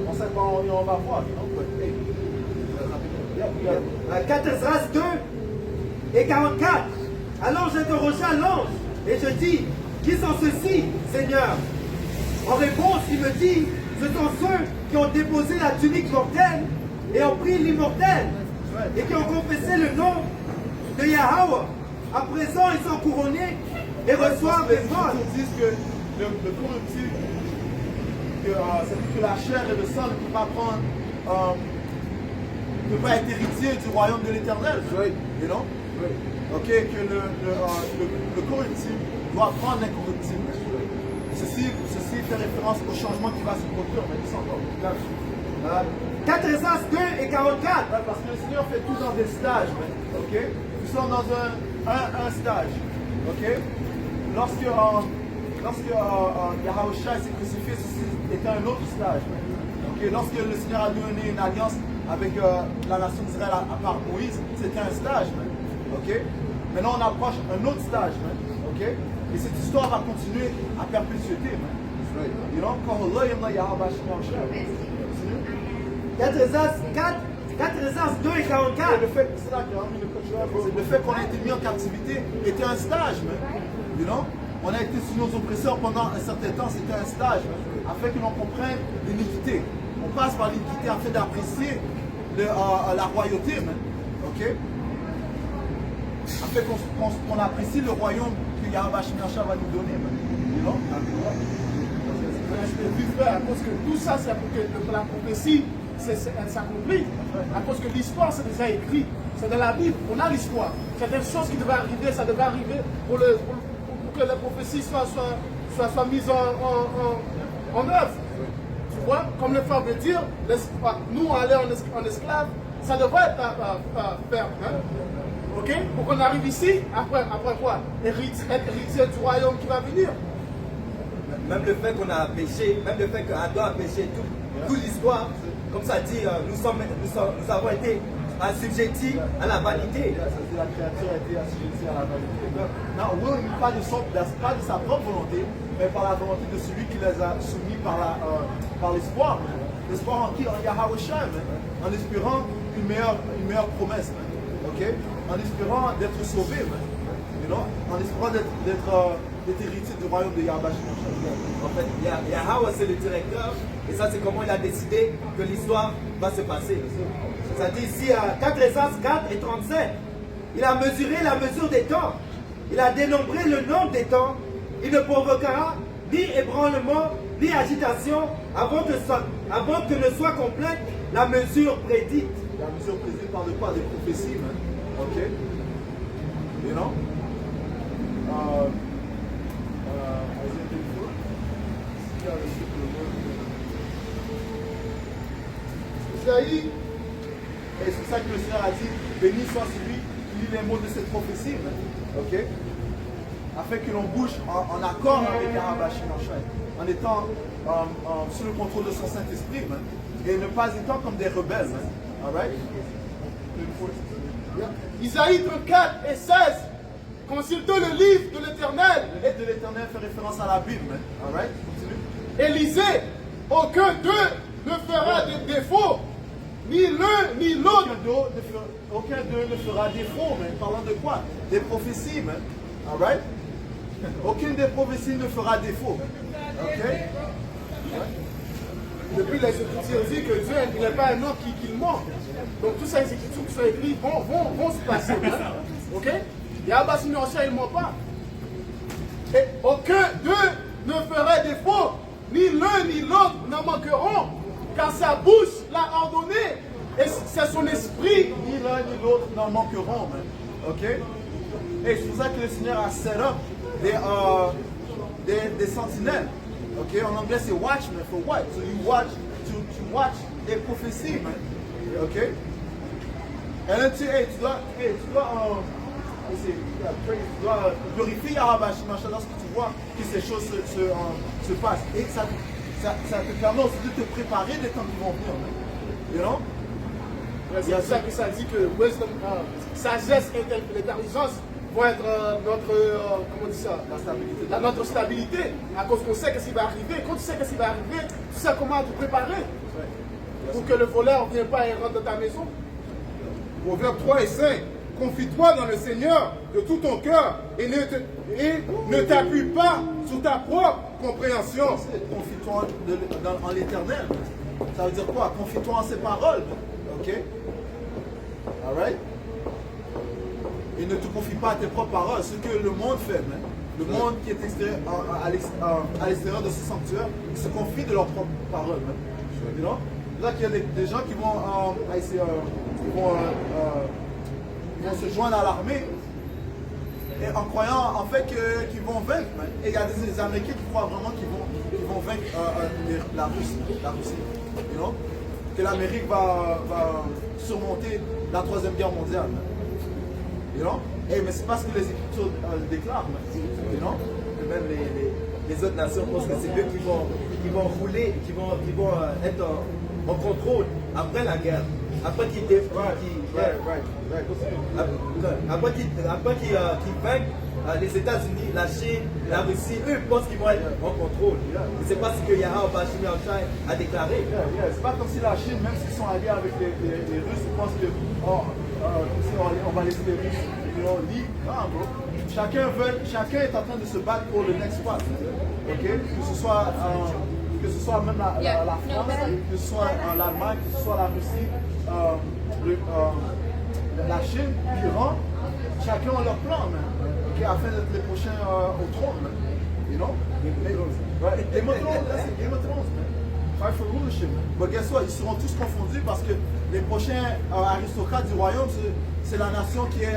[SPEAKER 1] On sait pas, on va voir, you know? But, hey,
[SPEAKER 3] 4 Esdras 2 et 44. Alors j'interrogeai l'ange et je dis, Qui sont ceux-ci, Seigneur? En réponse, il me dit, ce sont ceux qui ont déposé la tunique mortelle et ont pris l'immortel et qui ont confessé le nom de Yahweh. À présent, ils sont couronnés et reçoivent des vols.
[SPEAKER 1] Ils disent que le corruptible, c'est-à-dire que la chair et le sang ne peuvent pas prendre, ne peuvent pas être héritiers du royaume de l'Éternel. You know? Ok, que le corruptible doit prendre l'incorruptible. Ceci fait référence au changement qui va se produire, mais ils sont encore.
[SPEAKER 3] 4 Esdras 2 et 44.
[SPEAKER 1] Parce que le Seigneur fait tout dans des stages. Ok? Nous sommes dans un stage. Ok? Lorsque Yahushua s'est crucifié, ceci était un autre stage. Ok? Lorsque le Seigneur a donné une alliance avec la nation d'Israël à part Moïse, c'était un stage. Ok? Maintenant on approche un autre stage. Ok? Et cette histoire va continuer à perpétuité. You know?
[SPEAKER 3] 4 Esdras 2 et 44.
[SPEAKER 1] Le fait qu'on a été mis en captivité était un stage. You know? On a été sous nos oppresseurs pendant un certain temps, c'était un stage, afin que l'on comprenne l'iniquité. On passe par l'iniquité afin d'apprécier la royauté. Ok? Afin qu'on apprécie le royaume que Yahweh Shemyacha va nous donner. You know?
[SPEAKER 4] À cause que tout ça, c'est pour que la prophétie s'accomplit. À cause que l'histoire, c'est déjà écrit. C'est dans la Bible. On a l'histoire. C'est des choses qui devaient arriver. Ça devait arriver pour que les prophéties soient mises en œuvre. Tu vois, comme le frère veut dire, nous aller en esclave, ça devrait être faire. Ok? Pour qu'on arrive ici, après quoi? Être héritier du royaume qui va venir.
[SPEAKER 3] Même le fait qu'on a péché, même le fait qu'Adam a péché, toute l'histoire, comme ça dit, nous avons été assujettis à la vanité.
[SPEAKER 1] La créature a été assujettie à la vanité. Non, oui, pas de sa propre volonté, mais par la volonté de celui qui les a soumis par l'espoir. L'espoir en qui? En Yahushua, en espérant une meilleure promesse. Okay? En espérant d'être sauvé. You know? En espérant d'être héritier du royaume de Yahweh.
[SPEAKER 3] En fait, Yahweh c'est le directeur, et ça c'est comment il a décidé que l'histoire va se passer. Ça dit ici à 4 Esdras 4 et 37, il a mesuré la mesure des temps, il a dénombré le nombre des temps, il ne provoquera ni ébranlement, ni agitation avant que ne soit complète la mesure prédite.
[SPEAKER 1] La mesure prédite par de quoi? Des prophéties. Ok? You know?
[SPEAKER 4] Isaïe,
[SPEAKER 1] et c'est ça que le Seigneur a dit, béni soit celui qui lit les mots de cette prophétie, ok? Afin que l'on bouge en accord avec Yahweh Shemyacha, en étant sous le contrôle de son Saint-Esprit, et ne pas étant comme des rebelles. Alright?
[SPEAKER 4] Isaïe 34 et 16. Consultez le livre de l'Éternel.
[SPEAKER 1] Le livre de l'Éternel fait référence à la Bible. Alright? Continue.
[SPEAKER 4] Et lisez, aucun d'eux ne fera de défaut, ni l'un ni l'autre.
[SPEAKER 1] Aucun d'eux ne fera défaut, mais parlant de quoi? Des prophéties, man. Alright? Aucune des prophéties ne fera défaut. Ok?
[SPEAKER 4] Depuis les Écritures dit que Dieu n'est pas un homme qui ment. Donc toutes ces écritures qui sont écrites vont se passer. Ok? Yahweh Shemyacha, il ne ment pas. Et aucun d'eux ne fera défaut, ni l'un ni l'autre n'en manqueront, car sa bouche l'a ordonné, et c'est son esprit.
[SPEAKER 1] Ni l'un ni l'autre n'en manqueront, man. Ok? Et c'est pour ça que le Seigneur a set up des sentinelles. Ok? En anglais c'est watchmen, for what? So you watch, to watch des prophéties, man. Ok? Et là tu dois glorifier Yahweh Shemyacha lorsque tu vois que ces choses se passent. Et ça te permet aussi de te préparer des temps qui vont venir. You know?
[SPEAKER 4] C'est pour ça que ça dit que wisdom, sagesse et l'intelligence vont être comment on dit ça? Notre stabilité. À cause qu'on sait ce qui va arriver. Quand tu sais ce qui va arriver, tu sais comment te préparer. Pour que le voleur ne vienne pas et rentre dans ta maison.
[SPEAKER 2] Proverbe 3 et 5. confie-toi dans le Seigneur de tout ton cœur et ne t'appuie pas sur ta propre compréhension.
[SPEAKER 1] Confie-toi en l'éternel. Ça veut dire quoi? Confie-toi en ses paroles. Ok? Alright? Et ne te confie pas à tes propres paroles. Ce que le monde fait, man. Le monde qui est à l'extérieur de ce sanctuaire, ils se confient de leurs propres paroles. Man. You know? Là, qu'il y a des gens qui vont, ils vont se joindre à l'armée et en croyant en fait qu'ils vont vaincre. Man. Et il y a des Américains qui croient vraiment qu'ils vont vaincre la Russie. You know? Que l'Amérique va surmonter la 3e guerre mondiale. Man. You know? Mais c'est pas ce que les Écritures déclarent. You know?
[SPEAKER 3] Et même les autres nations pensent que c'est eux qui vont rouler, qui vont être en contrôle après la guerre. Après qu'ils vainquent les États-Unis, la Chine, la Russie, eux pensent qu'ils vont être en contrôle. Et c'est pas ce que Yahweh Bashim Yahushai a déclaré.
[SPEAKER 1] C'est pas comme si la Chine, même s'ils sont alliés avec les Russes, ils pensent que on va laisser les Russes libres. Non, bro. Chacun est en train de se battre pour le next spot. Ok? Que ce soit même la France, que ce soit l'Allemagne, que ce soit la Russie, la Chine, l'Iran, chacun a leur plan, man. Okay, afin d'être les prochains au trône, man. You know? Game of Thrones, that's Game of Thrones, man. Fight for rulership, man. But guess what? Ils seront tous confondus parce que les prochains aristocrates du royaume, c'est la nation qui est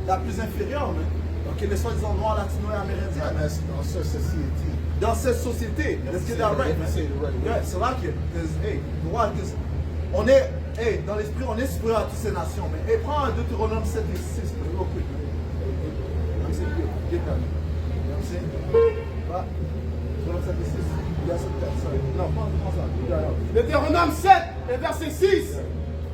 [SPEAKER 1] la plus inférieure, man. Ok, les soi-disant noirs, latinos et amérindiens.
[SPEAKER 4] Dans cette société.
[SPEAKER 1] Dans cette société. Let's get that right, man. Yeah, c'est là que, on est, dans l'esprit, on est supérieur à toutes ces nations, mais prends un Deutéronome 7 et 6, real quick, man. Get that. You know what I'm saying? Deutéronome 7 et 6. Non, prends ça.
[SPEAKER 4] Deutéronome 7 et verset 6.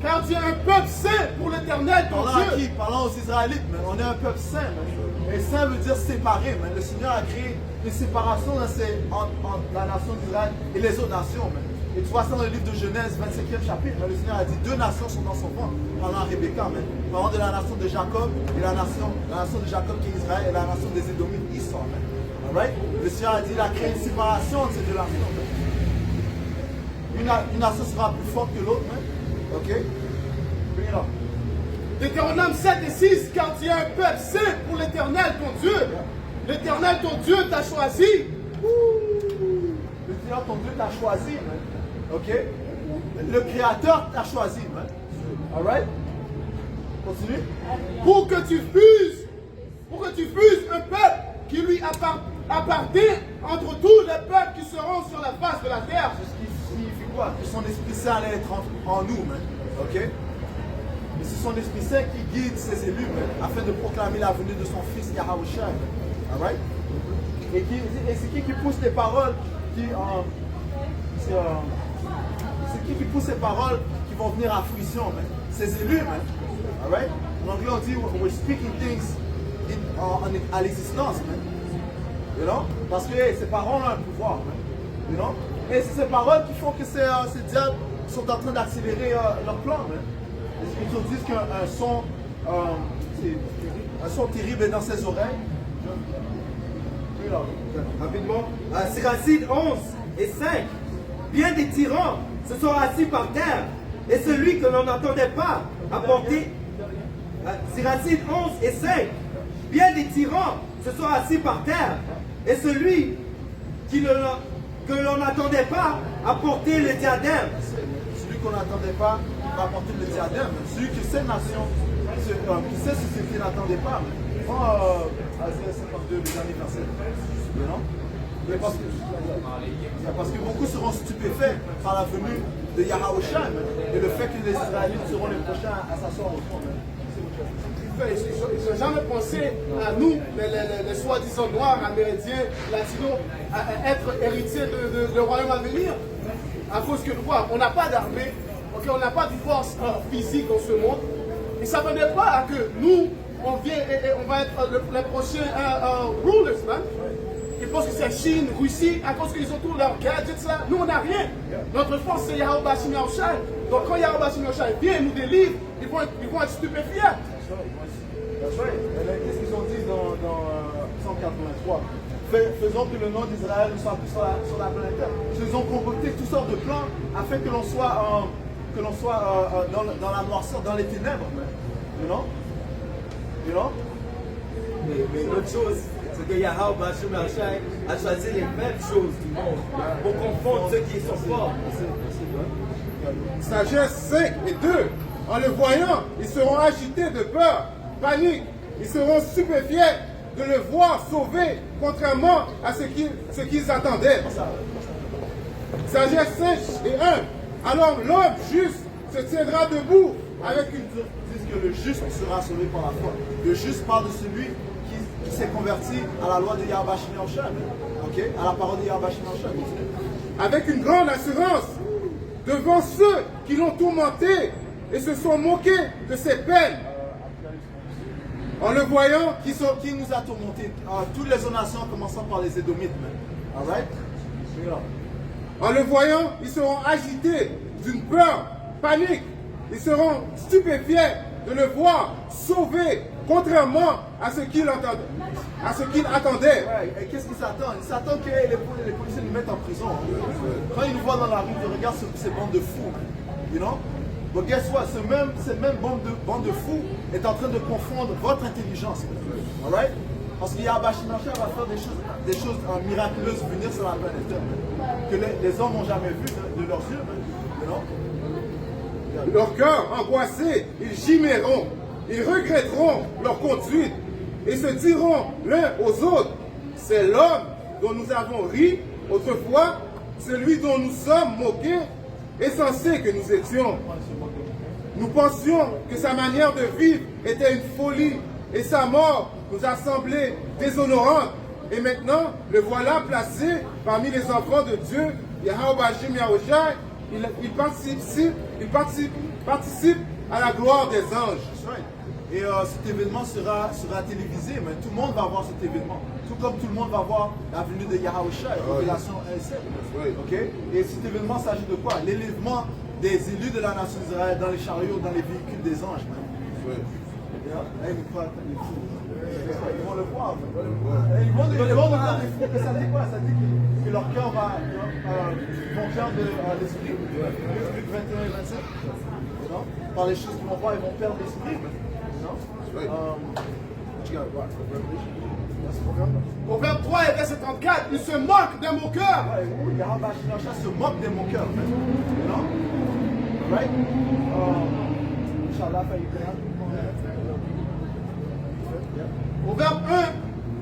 [SPEAKER 4] Car tu es un peuple saint pour l'Éternel ton
[SPEAKER 1] Parlant à
[SPEAKER 4] Dieu.
[SPEAKER 1] qui? Parlant aux Israélites, man. On est un peuple saint, man. Et saint veut dire séparé, man. Le Seigneur a créé une séparation entre la nation d'Israël et les autres nations, man. Et tu vois ça dans le livre de Genèse, 25e chapitre, man. Le Seigneur a dit 2 nations sont dans son ventre. Parlant à Rebecca, man. Parlant de la nation de Jacob et la nation de Jacob qui est Israël et la nation des Édomites, Esau, man. Alright? Le Seigneur a dit, il a créé une séparation entre ces 2 nations, man. Une nation sera plus forte que l'autre, man. Ok? Bring it up.
[SPEAKER 4] Deutéronome 7 et 6. Car tu es un peuple saint pour l'Éternel ton Dieu. L'Éternel ton Dieu t'a choisi.
[SPEAKER 1] Le Seigneur ton Dieu t'a choisi, man. Ok? Le Créateur t'a choisi, man. Alright? Continue.
[SPEAKER 4] Pour que tu fuses un peuple qui lui appartient entre tous les peuples qui seront sur la face de la terre.
[SPEAKER 1] Ce qui signifie quoi? Que son Esprit Saint allait être en nous, man. Ok? Et c'est son Esprit Saint qui guide ses élus, man, afin de proclamer la venue de son Fils Yahushua, man. Alright? Et c'est qui pousse les paroles c'est qui pousse ces paroles qui vont venir à fruition, man? Ces élus, man. Alright? En anglais, on dit we're speaking things à l'existence, man. You know? Parce que ces paroles ont un pouvoir, man. You know? Et c'est ces paroles qui font que ces diables sont en train d'accélérer leur plan, man. Les Écritures disent qu'un son terrible est dans ses oreilles.
[SPEAKER 3] Rapidement. Siracide 11 et 5. Bien des tyrans se sont assis par terre, et celui que l'on n'entendait pas apporter. Siracide 11 et 5. Bien des tyrans se sont assis par terre, et celui que l'on n'attendait pas apporter le diadème.
[SPEAKER 1] Celui qu'on n'attendait pas va apporter le diadème. Celui que ces nations, que ces sociétés n'attendaient pas. Prends Isaiah 52, les derniers versets. Non? Mais parce que beaucoup seront stupéfaits par la venue de Yahushua et le fait que les Israélites seront les prochains à s'asseoir au trône.
[SPEAKER 4] Ils n'ont jamais pensé à nous, les soi-disant noirs, amérindiens, latinos, à être héritiers de royaume à venir. À cause que quoi? On n'a pas d'armée, okay, on n'a pas de force physique dans ce monde. Ils ne s'attendaient pas à que nous, on vient et on va être les prochains rulers, man. Ils pensent que c'est Chine, Russie, à cause qu'ils ont tous leurs gadgets là. Nous, on n'a rien. Notre force, c'est Yahweh Bashim Yahushai. Donc, quand Yahweh Bashim Yahushai vient et nous délivre, ils vont être stupéfiés.
[SPEAKER 1] That's right. Qu'est-ce qu'ils ont dit dans Psaume 83? Faisons que le nom d'Israël soit plus sur la planète Terre. Ils ont concocté toutes sortes de plans afin que l'on soit, dans la noirceur, dans les ténèbres. You know?
[SPEAKER 3] Mais l'autre chose, c'est que Yahweh Bashim Yahshai a choisi les mêmes choses du monde pour confondre ceux qui sont forts.
[SPEAKER 2] Sagesse 5 et 2. En le voyant, ils seront agités de peur, panique. Ils seront stupéfiés de le voir sauvé, contrairement à ce qu'ils attendaient. Sagesse 5 et 1. Alors l'homme juste se tiendra debout avec une...
[SPEAKER 1] Disent que le juste sera sauvé par la foi. Le juste parle de celui qui s'est converti à la loi de Yahweh Shemel, ok, à la parole de Yahweh Shemel.
[SPEAKER 2] avec une grande assurance devant ceux qui l'ont tourmenté et se sont moqués de ses peines. En le voyant,
[SPEAKER 1] Qui nous a tourmentés? Toutes les nations, en commençant par les Édomites. All right?
[SPEAKER 2] en le voyant, ils seront agités d'une peur, panique. Ils seront stupéfiés de le voir sauvé, contrairement à ce qu'ils attendaient.
[SPEAKER 1] Ouais, et qu'est-ce qu'ils s'attendent? Ils s'attendent que les policiers nous mettent en prison. Quand ils nous voient dans la rue, ils regardent ces bandes de fous. You know? But guess what? Cette même bande de fous est en train de confondre votre intelligence. Alright? Parce qu'il y a Bashimachia va faire des choses miraculeuses venir sur la planète Terre, que les hommes n'ont jamais vu de leurs yeux. You know?
[SPEAKER 2] Leur cœur angoissé, ils gimmeront, ils regretteront leur conduite et se diront l'un aux autres, c'est l'homme dont nous avons ri autrefois, celui dont nous sommes moqués, insensé que nous étions. Nous pensions que sa manière de vivre était une folie et sa mort nous a semblé déshonorante. Et maintenant, le voilà placé parmi les enfants de Dieu, Yahweh Bashim Yahushai. Il participe à la gloire des anges.
[SPEAKER 1] That's right. Et cet événement sera télévisé, mais tout le monde va voir cet événement. Tout comme tout le monde va voir la venue de Yahushua, Révélation 1:7. Okay? Et cet événement s'agit de quoi? L'élèvement des élus de la nation d'Israël dans les chariots, dans les véhicules des anges. Ils vont le voir. Ils vont devenir des fous. Et ça dit quoi? Ça dit que leur cœur va perdre l'esprit. Luc 21 et 27. Par les choses qu'ils vont voir, ils vont perdre l'esprit.
[SPEAKER 4] Proverbe 3 et verset 34, il se moque de mon cœur.
[SPEAKER 1] Yahweh se moque de mon cœur. Right? Inch'Allah,
[SPEAKER 4] Proverbe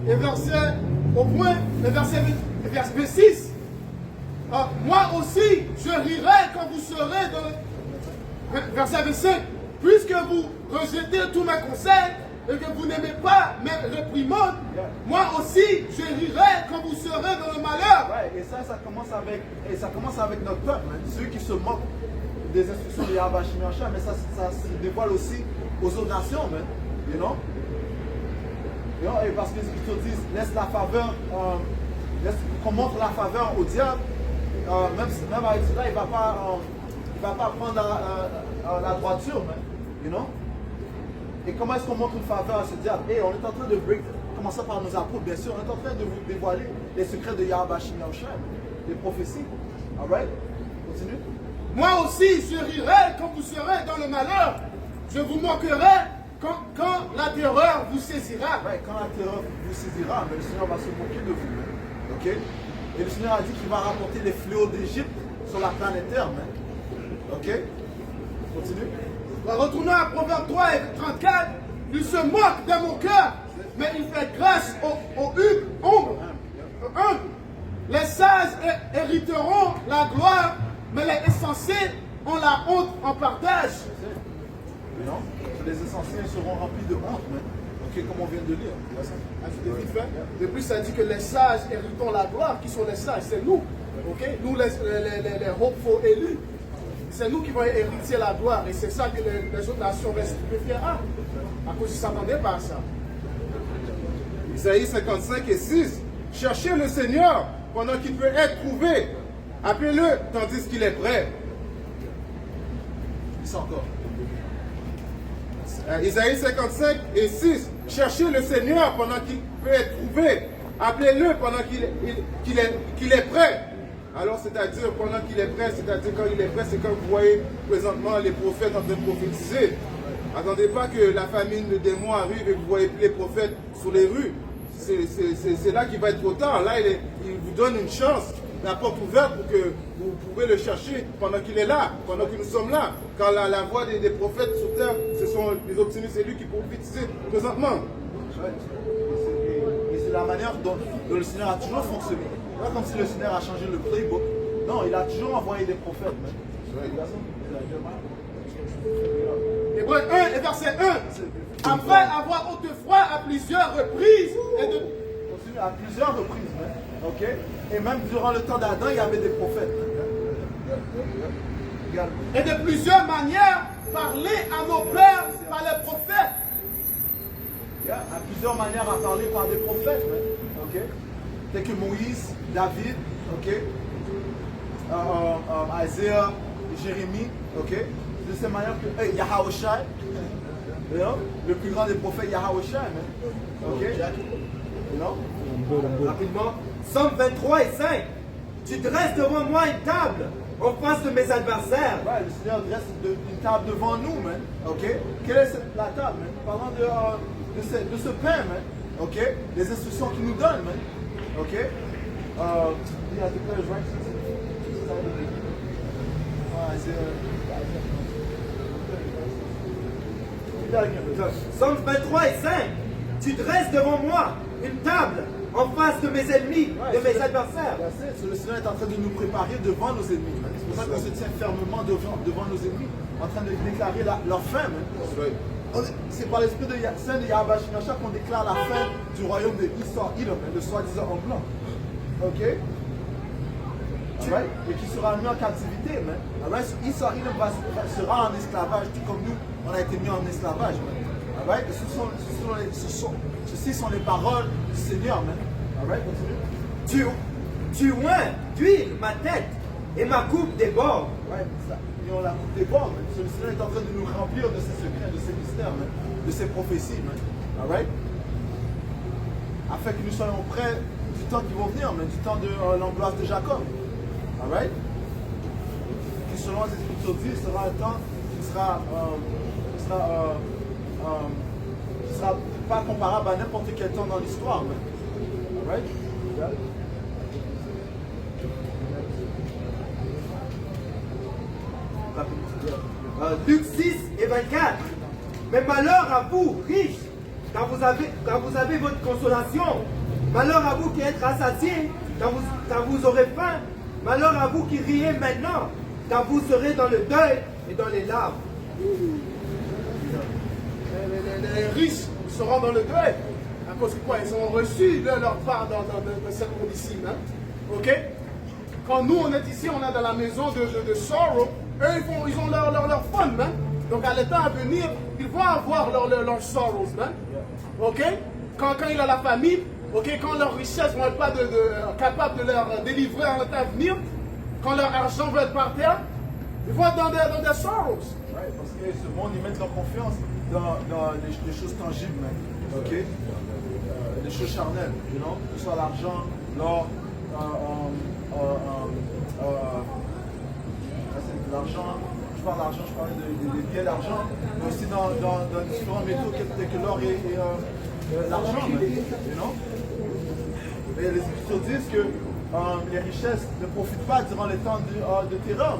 [SPEAKER 4] 1 et verset 6. Moi aussi, je rirai quand vous serez dans le... Verset 25. Puisque vous rejetez tous mes conseils et que vous n'aimez pas mes réprimandes, moi aussi, je rirai quand vous serez dans le malheur.
[SPEAKER 1] Ouais, et ça commence avec notre peuple, ceux qui se moquent des instructions de Yahweh Shemel, mais ça se dévoile aussi aux autres nations, you know? Et parce que les Écritures disent, laisse la faveur, qu'on montre la faveur au diable, même avec cela, il ne va pas prendre la droiture, you know? Et comment est-ce qu'on montre une faveur à ce diable? Et on est en train de commencer par nos apôtres, bien sûr, on est en train de vous dévoiler les secrets de Yahweh Shemel, les prophéties. Alright? Continue.
[SPEAKER 4] Moi aussi, je rirai quand vous serez dans le malheur. Je vous moquerai quand la terreur vous saisira.
[SPEAKER 1] Ouais, quand la terreur vous saisira, mais le Seigneur va se moquer de vous. Ok? Et le Seigneur a dit qu'il va rapporter les fléaux d'Égypte sur la planète Terre. Ok? Continue.
[SPEAKER 4] Retournons à Proverbe 3 et 34. Il se moque de mon cœur, mais il fait grâce aux humbles. Les sages hériteront la gloire, mais les insensés ont la honte en partage.
[SPEAKER 1] Non? Les essentiels seront remplis de honte, ok, comme on vient de lire.
[SPEAKER 4] De plus, ça dit que les sages héritons la gloire. Qui sont les sages? C'est nous. Ok? Nous, les hopeful élus. C'est nous qui vont hériter la gloire. Et c'est ça que les autres nations restent stupéfiées à cause qu'ils ne s'attendaient pas à ça.
[SPEAKER 2] Isaïe 55 et 6. Cherchez le Seigneur pendant qu'il peut être trouvé. Appelez-le tandis qu'il est prêt.
[SPEAKER 1] C'est encore.
[SPEAKER 2] Isaïe 55 et 6. Cherchez le Seigneur pendant qu'il peut être trouvé. Appelez-le pendant qu'il est prêt. Alors, c'est-à-dire, pendant qu'il est prêt, c'est-à-dire quand il est prêt, c'est quand vous voyez présentement les prophètes en train de prophétiser. Attendez pas que la famine, le démon arrive et vous voyez plus les prophètes sur les rues. C'est là qu'il va être trop tard. Là, il vous donne une chance, la porte ouverte pour que vous pouvez le chercher pendant qu'il est là, pendant que nous sommes là. Quand la voix des prophètes sur terre, ce sont les optimistes, c'est lui qui prophétise présentement.
[SPEAKER 1] Et c'est la manière dont le Seigneur a toujours fonctionné. Pas comme si le Seigneur a changé le playbook. Non, il a toujours envoyé des prophètes.
[SPEAKER 4] Hébreux 1 et verset 1. Après avoir autrefois à plusieurs reprises
[SPEAKER 1] À plusieurs reprises. Ok? Et même durant le temps d'Adam, il y avait des prophètes.
[SPEAKER 4] et de plusieurs manières parlé à nos pères par les prophètes.
[SPEAKER 1] À plusieurs manières à parler par des prophètes. Ok? Tels que Moïse, David, ok? Isaiah, Jérémie, ok? De cette manière que Yahaoshai, le plus grand des prophètes, Yahaoshai, ok?
[SPEAKER 3] Rapidement, Psaume 23 et 5. Tu dresses devant moi une table en face de mes adversaires.
[SPEAKER 1] Ouais, le Seigneur dresse une table devant nous, man. Ok? Quelle est la table, man? Parlant de ce pain, man. Ok? Les instructions qu'il nous donne, man. Ok? Il a declared righteousness.
[SPEAKER 3] Psaume 23 et 5. Tu dresses devant moi une table en face de mes ennemis, de mes adversaires.
[SPEAKER 1] Le Seigneur est en train de nous préparer devant nos ennemis. C'est pour ça qu'on se tient fermement devant nos ennemis, en train de déclarer leur fin. C'est par l'esprit de Saint de Yahweh Shemashah qu'on déclare la fin du royaume de Esau, le soi-disant en blanc. Ok? Right? Et qui sera mis en captivité. Right? Esau sera en esclavage, tout comme nous, on a été mis en esclavage. Right? Et ceci sont les paroles du Seigneur. Right? Continue.
[SPEAKER 3] Tu oins d'huile ma tête et ma coupe déborde.
[SPEAKER 1] Ouais, et on la coupe des bords. Le Seigneur est en train de nous remplir de ses secrets, de ses mystères, de ses prophéties. Alright? Afin que nous soyons prêts du temps qui va venir, du temps de l'angoisse de Jacob. Alright? Qui selon les Écritures disent, sera un temps qui sera pas comparable à n'importe quel temps dans l'histoire. Alright?
[SPEAKER 3] Luc 6 et 24. Mais malheur à vous, riches, car vous avez votre consolation. Malheur à vous qui êtes rassasiés, car vous aurez faim. Malheur à vous qui riez maintenant, car vous serez dans le deuil et dans les larmes.
[SPEAKER 4] Les riches seront dans le deuil. À cause de quoi? Ils ont reçu leur part dans cette condition. Ok? Quand nous, on est ici, on est dans la maison de sorrow, eux, ils ont leur fun, man. Donc, à l'état à venir, ils vont avoir leur sorrows, man. Ok? Quand il a la famine, ok? Quand leurs richesses vont être pas capables de leur délivrer en l'état à venir, quand leur argent va être par terre, ils vont être dans des sorrows.
[SPEAKER 1] Ouais, parce que ce monde, ils mettent leur confiance dans les choses tangibles, man. Ok? Les choses charnelles, que ce soit l'argent, l'or, l'argent, je parle d'argent, je parlais des billets d'argent, mais aussi dans différents métaux tels que l'or et l'argent. Et les Écritures disent que les richesses ne profitent pas durant les temps de terreur,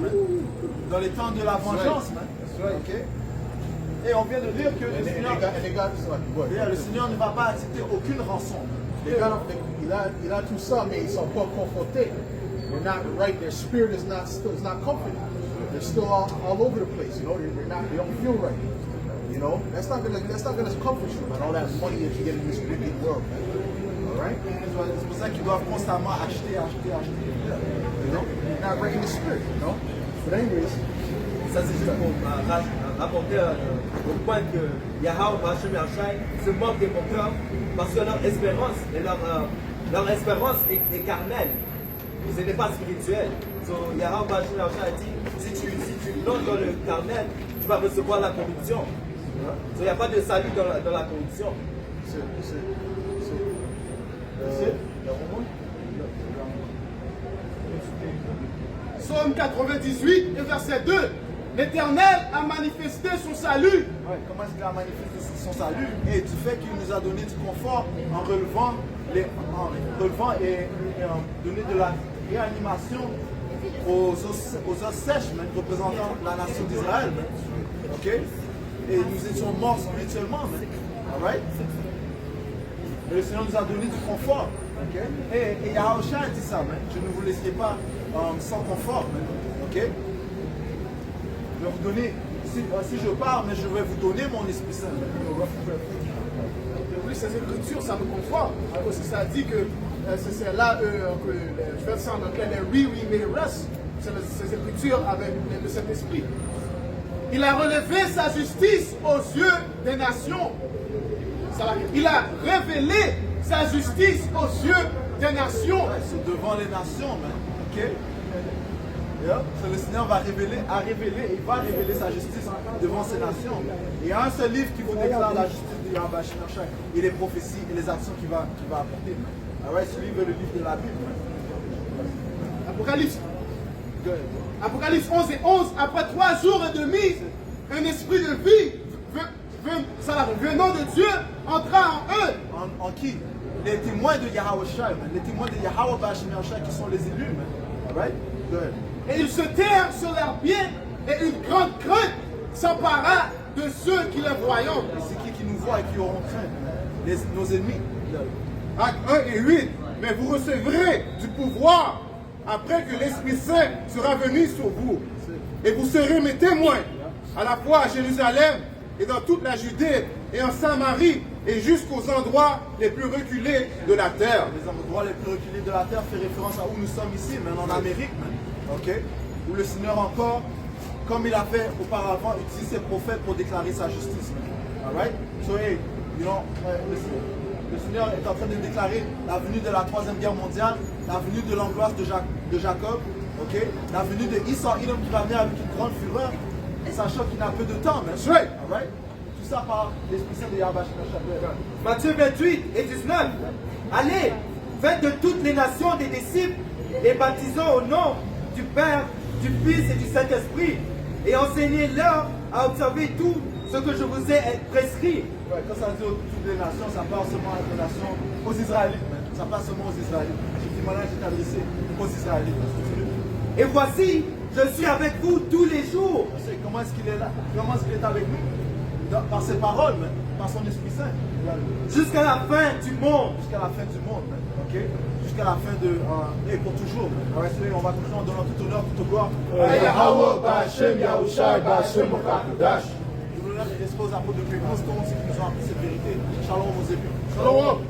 [SPEAKER 1] dans les temps de la vengeance. Okay? Et on vient de dire que le Seigneur ne va pas accepter aucune rançon.
[SPEAKER 5] Il a tout ça, mais ils ne sont pas confortés. They're not right. Their spirit is not comforted. They're still all over the place. They don't feel right. That's not gonna comfort you, man. All that money that you get in this wicked world, man. All right.
[SPEAKER 1] C'est pour ça qu'ils doivent constamment acheter.
[SPEAKER 5] You're not right in the spirit. But anyways,
[SPEAKER 3] Ça, c'est juste pour rapporter au point que Yahweh Hashem Yahshai se moque des moqueurs parce que leur espérance est carnelle. Ce n'est pas spirituel. So, Yahweh Hashem Yahshai a dit si tu plonges dans le carnel, tu vas recevoir la corruption. Il n'y a pas de salut dans la corruption.
[SPEAKER 4] Psaume 98 et verset 2. L'Éternel a manifesté son salut.
[SPEAKER 1] Ouais, comment est-ce qu'il a manifesté son salut? Et du fait qu'il nous a donné du confort en relevant, et donné de la réanimation aux os sèches, même, représentant la nation d'Israël. Ok? Et nous étions morts spirituellement. Alright? Et le Seigneur nous a donné du confort. Okay? Et Yahushua a dit ça, man. Je ne vous laisserai pas sans confort. Man. Ok? Je vais vous donner, si je pars, mais je vais vous donner mon Esprit Saint.
[SPEAKER 4] Oui, ces écritures, ça me conforte. Parce que ça dit que c'est là que je fais ça en anglais, les we-we-may-rest. C'est ces écritures avec le Saint-Esprit. Il a relevé sa justice aux yeux des nations. Il a révélé sa justice aux yeux des nations.
[SPEAKER 1] Ouais, c'est devant les nations, man. Ok? Yeah. So, le Seigneur va révéler, il va révéler sa justice devant ces nations. Il y a un seul livre qui vous déclare la justice de Yahweh Shemashai et les prophéties et les actions qu'il va apporter. Alright, ce livre est le livre de la Bible.
[SPEAKER 4] Apocalypse 11 et 11, après 3 jours et demi, un esprit de vie venant de Dieu entra en eux.
[SPEAKER 1] En qui? Les témoins de Yahweh Shai, les témoins de Yahweh Shemashai qui sont les élus. Man. Alright? Good.
[SPEAKER 4] Et ils se tinrent sur leurs pieds et une grande crainte s'empara de ceux qui les voyaient.
[SPEAKER 1] Et c'est qui nous voit et qui auront crainte? Nos ennemis.
[SPEAKER 2] Acte 1 et 8. Mais vous recevrez du pouvoir après que l'Esprit Saint sera venu sur vous. Et vous serez mes témoins, à la fois à Jérusalem et dans toute la Judée et en Samarie et jusqu'aux endroits les plus reculés de la terre.
[SPEAKER 1] Les endroits les plus reculés de la terre fait référence à où nous sommes ici, même en Amérique, man. Ok? Où le Seigneur encore, comme il a fait auparavant, utilise ses prophètes pour déclarer sa justice. Alright? So hey, you know, le Seigneur est en train de déclarer la venue de la 3e guerre mondiale, la venue de l'angoisse de Jacob, ok? La venue de Esau Edom qui va venir avec une grande fureur, sachant qu'il n'a peu de temps, man. Alright? Tout ça par l'Esprit Saint de Yahweh Shemashai.
[SPEAKER 3] Matthieu 28 et 19. Allez, faites de toutes les nations des disciples et baptisons au nom du Père, du Fils et du Saint-Esprit et enseignez-leur à observer tout ce que je vous ai prescrit.
[SPEAKER 1] Ouais, quand ça dit toutes les nations, ça parle seulement aux nations, aux Israélites. Man. Ça parle seulement aux Israélites. Ce témoignage est adressé aux Israélites.
[SPEAKER 3] Et voici, je suis avec vous tous les jours.
[SPEAKER 1] Comment est-ce qu'il est là? Comment est-ce qu'il est avec nous? Par ses paroles, man. Par son Esprit Saint.
[SPEAKER 3] Jusqu'à la fin du monde.
[SPEAKER 1] Jusqu'à la fin du monde, man. Ok? Jusqu'à la fin de... et pour toujours. Man. On va continuer en donnant tout honneur, toute gloire.
[SPEAKER 5] Yahweh, Ba'Shem, Yahushai, Ba'Shem, Mokakadosh.
[SPEAKER 1] Je vous expose l'apôtre de Pégrance, tous ceux qui nous ont appris cette vérité. Shalom aux élus.
[SPEAKER 2] Shalom.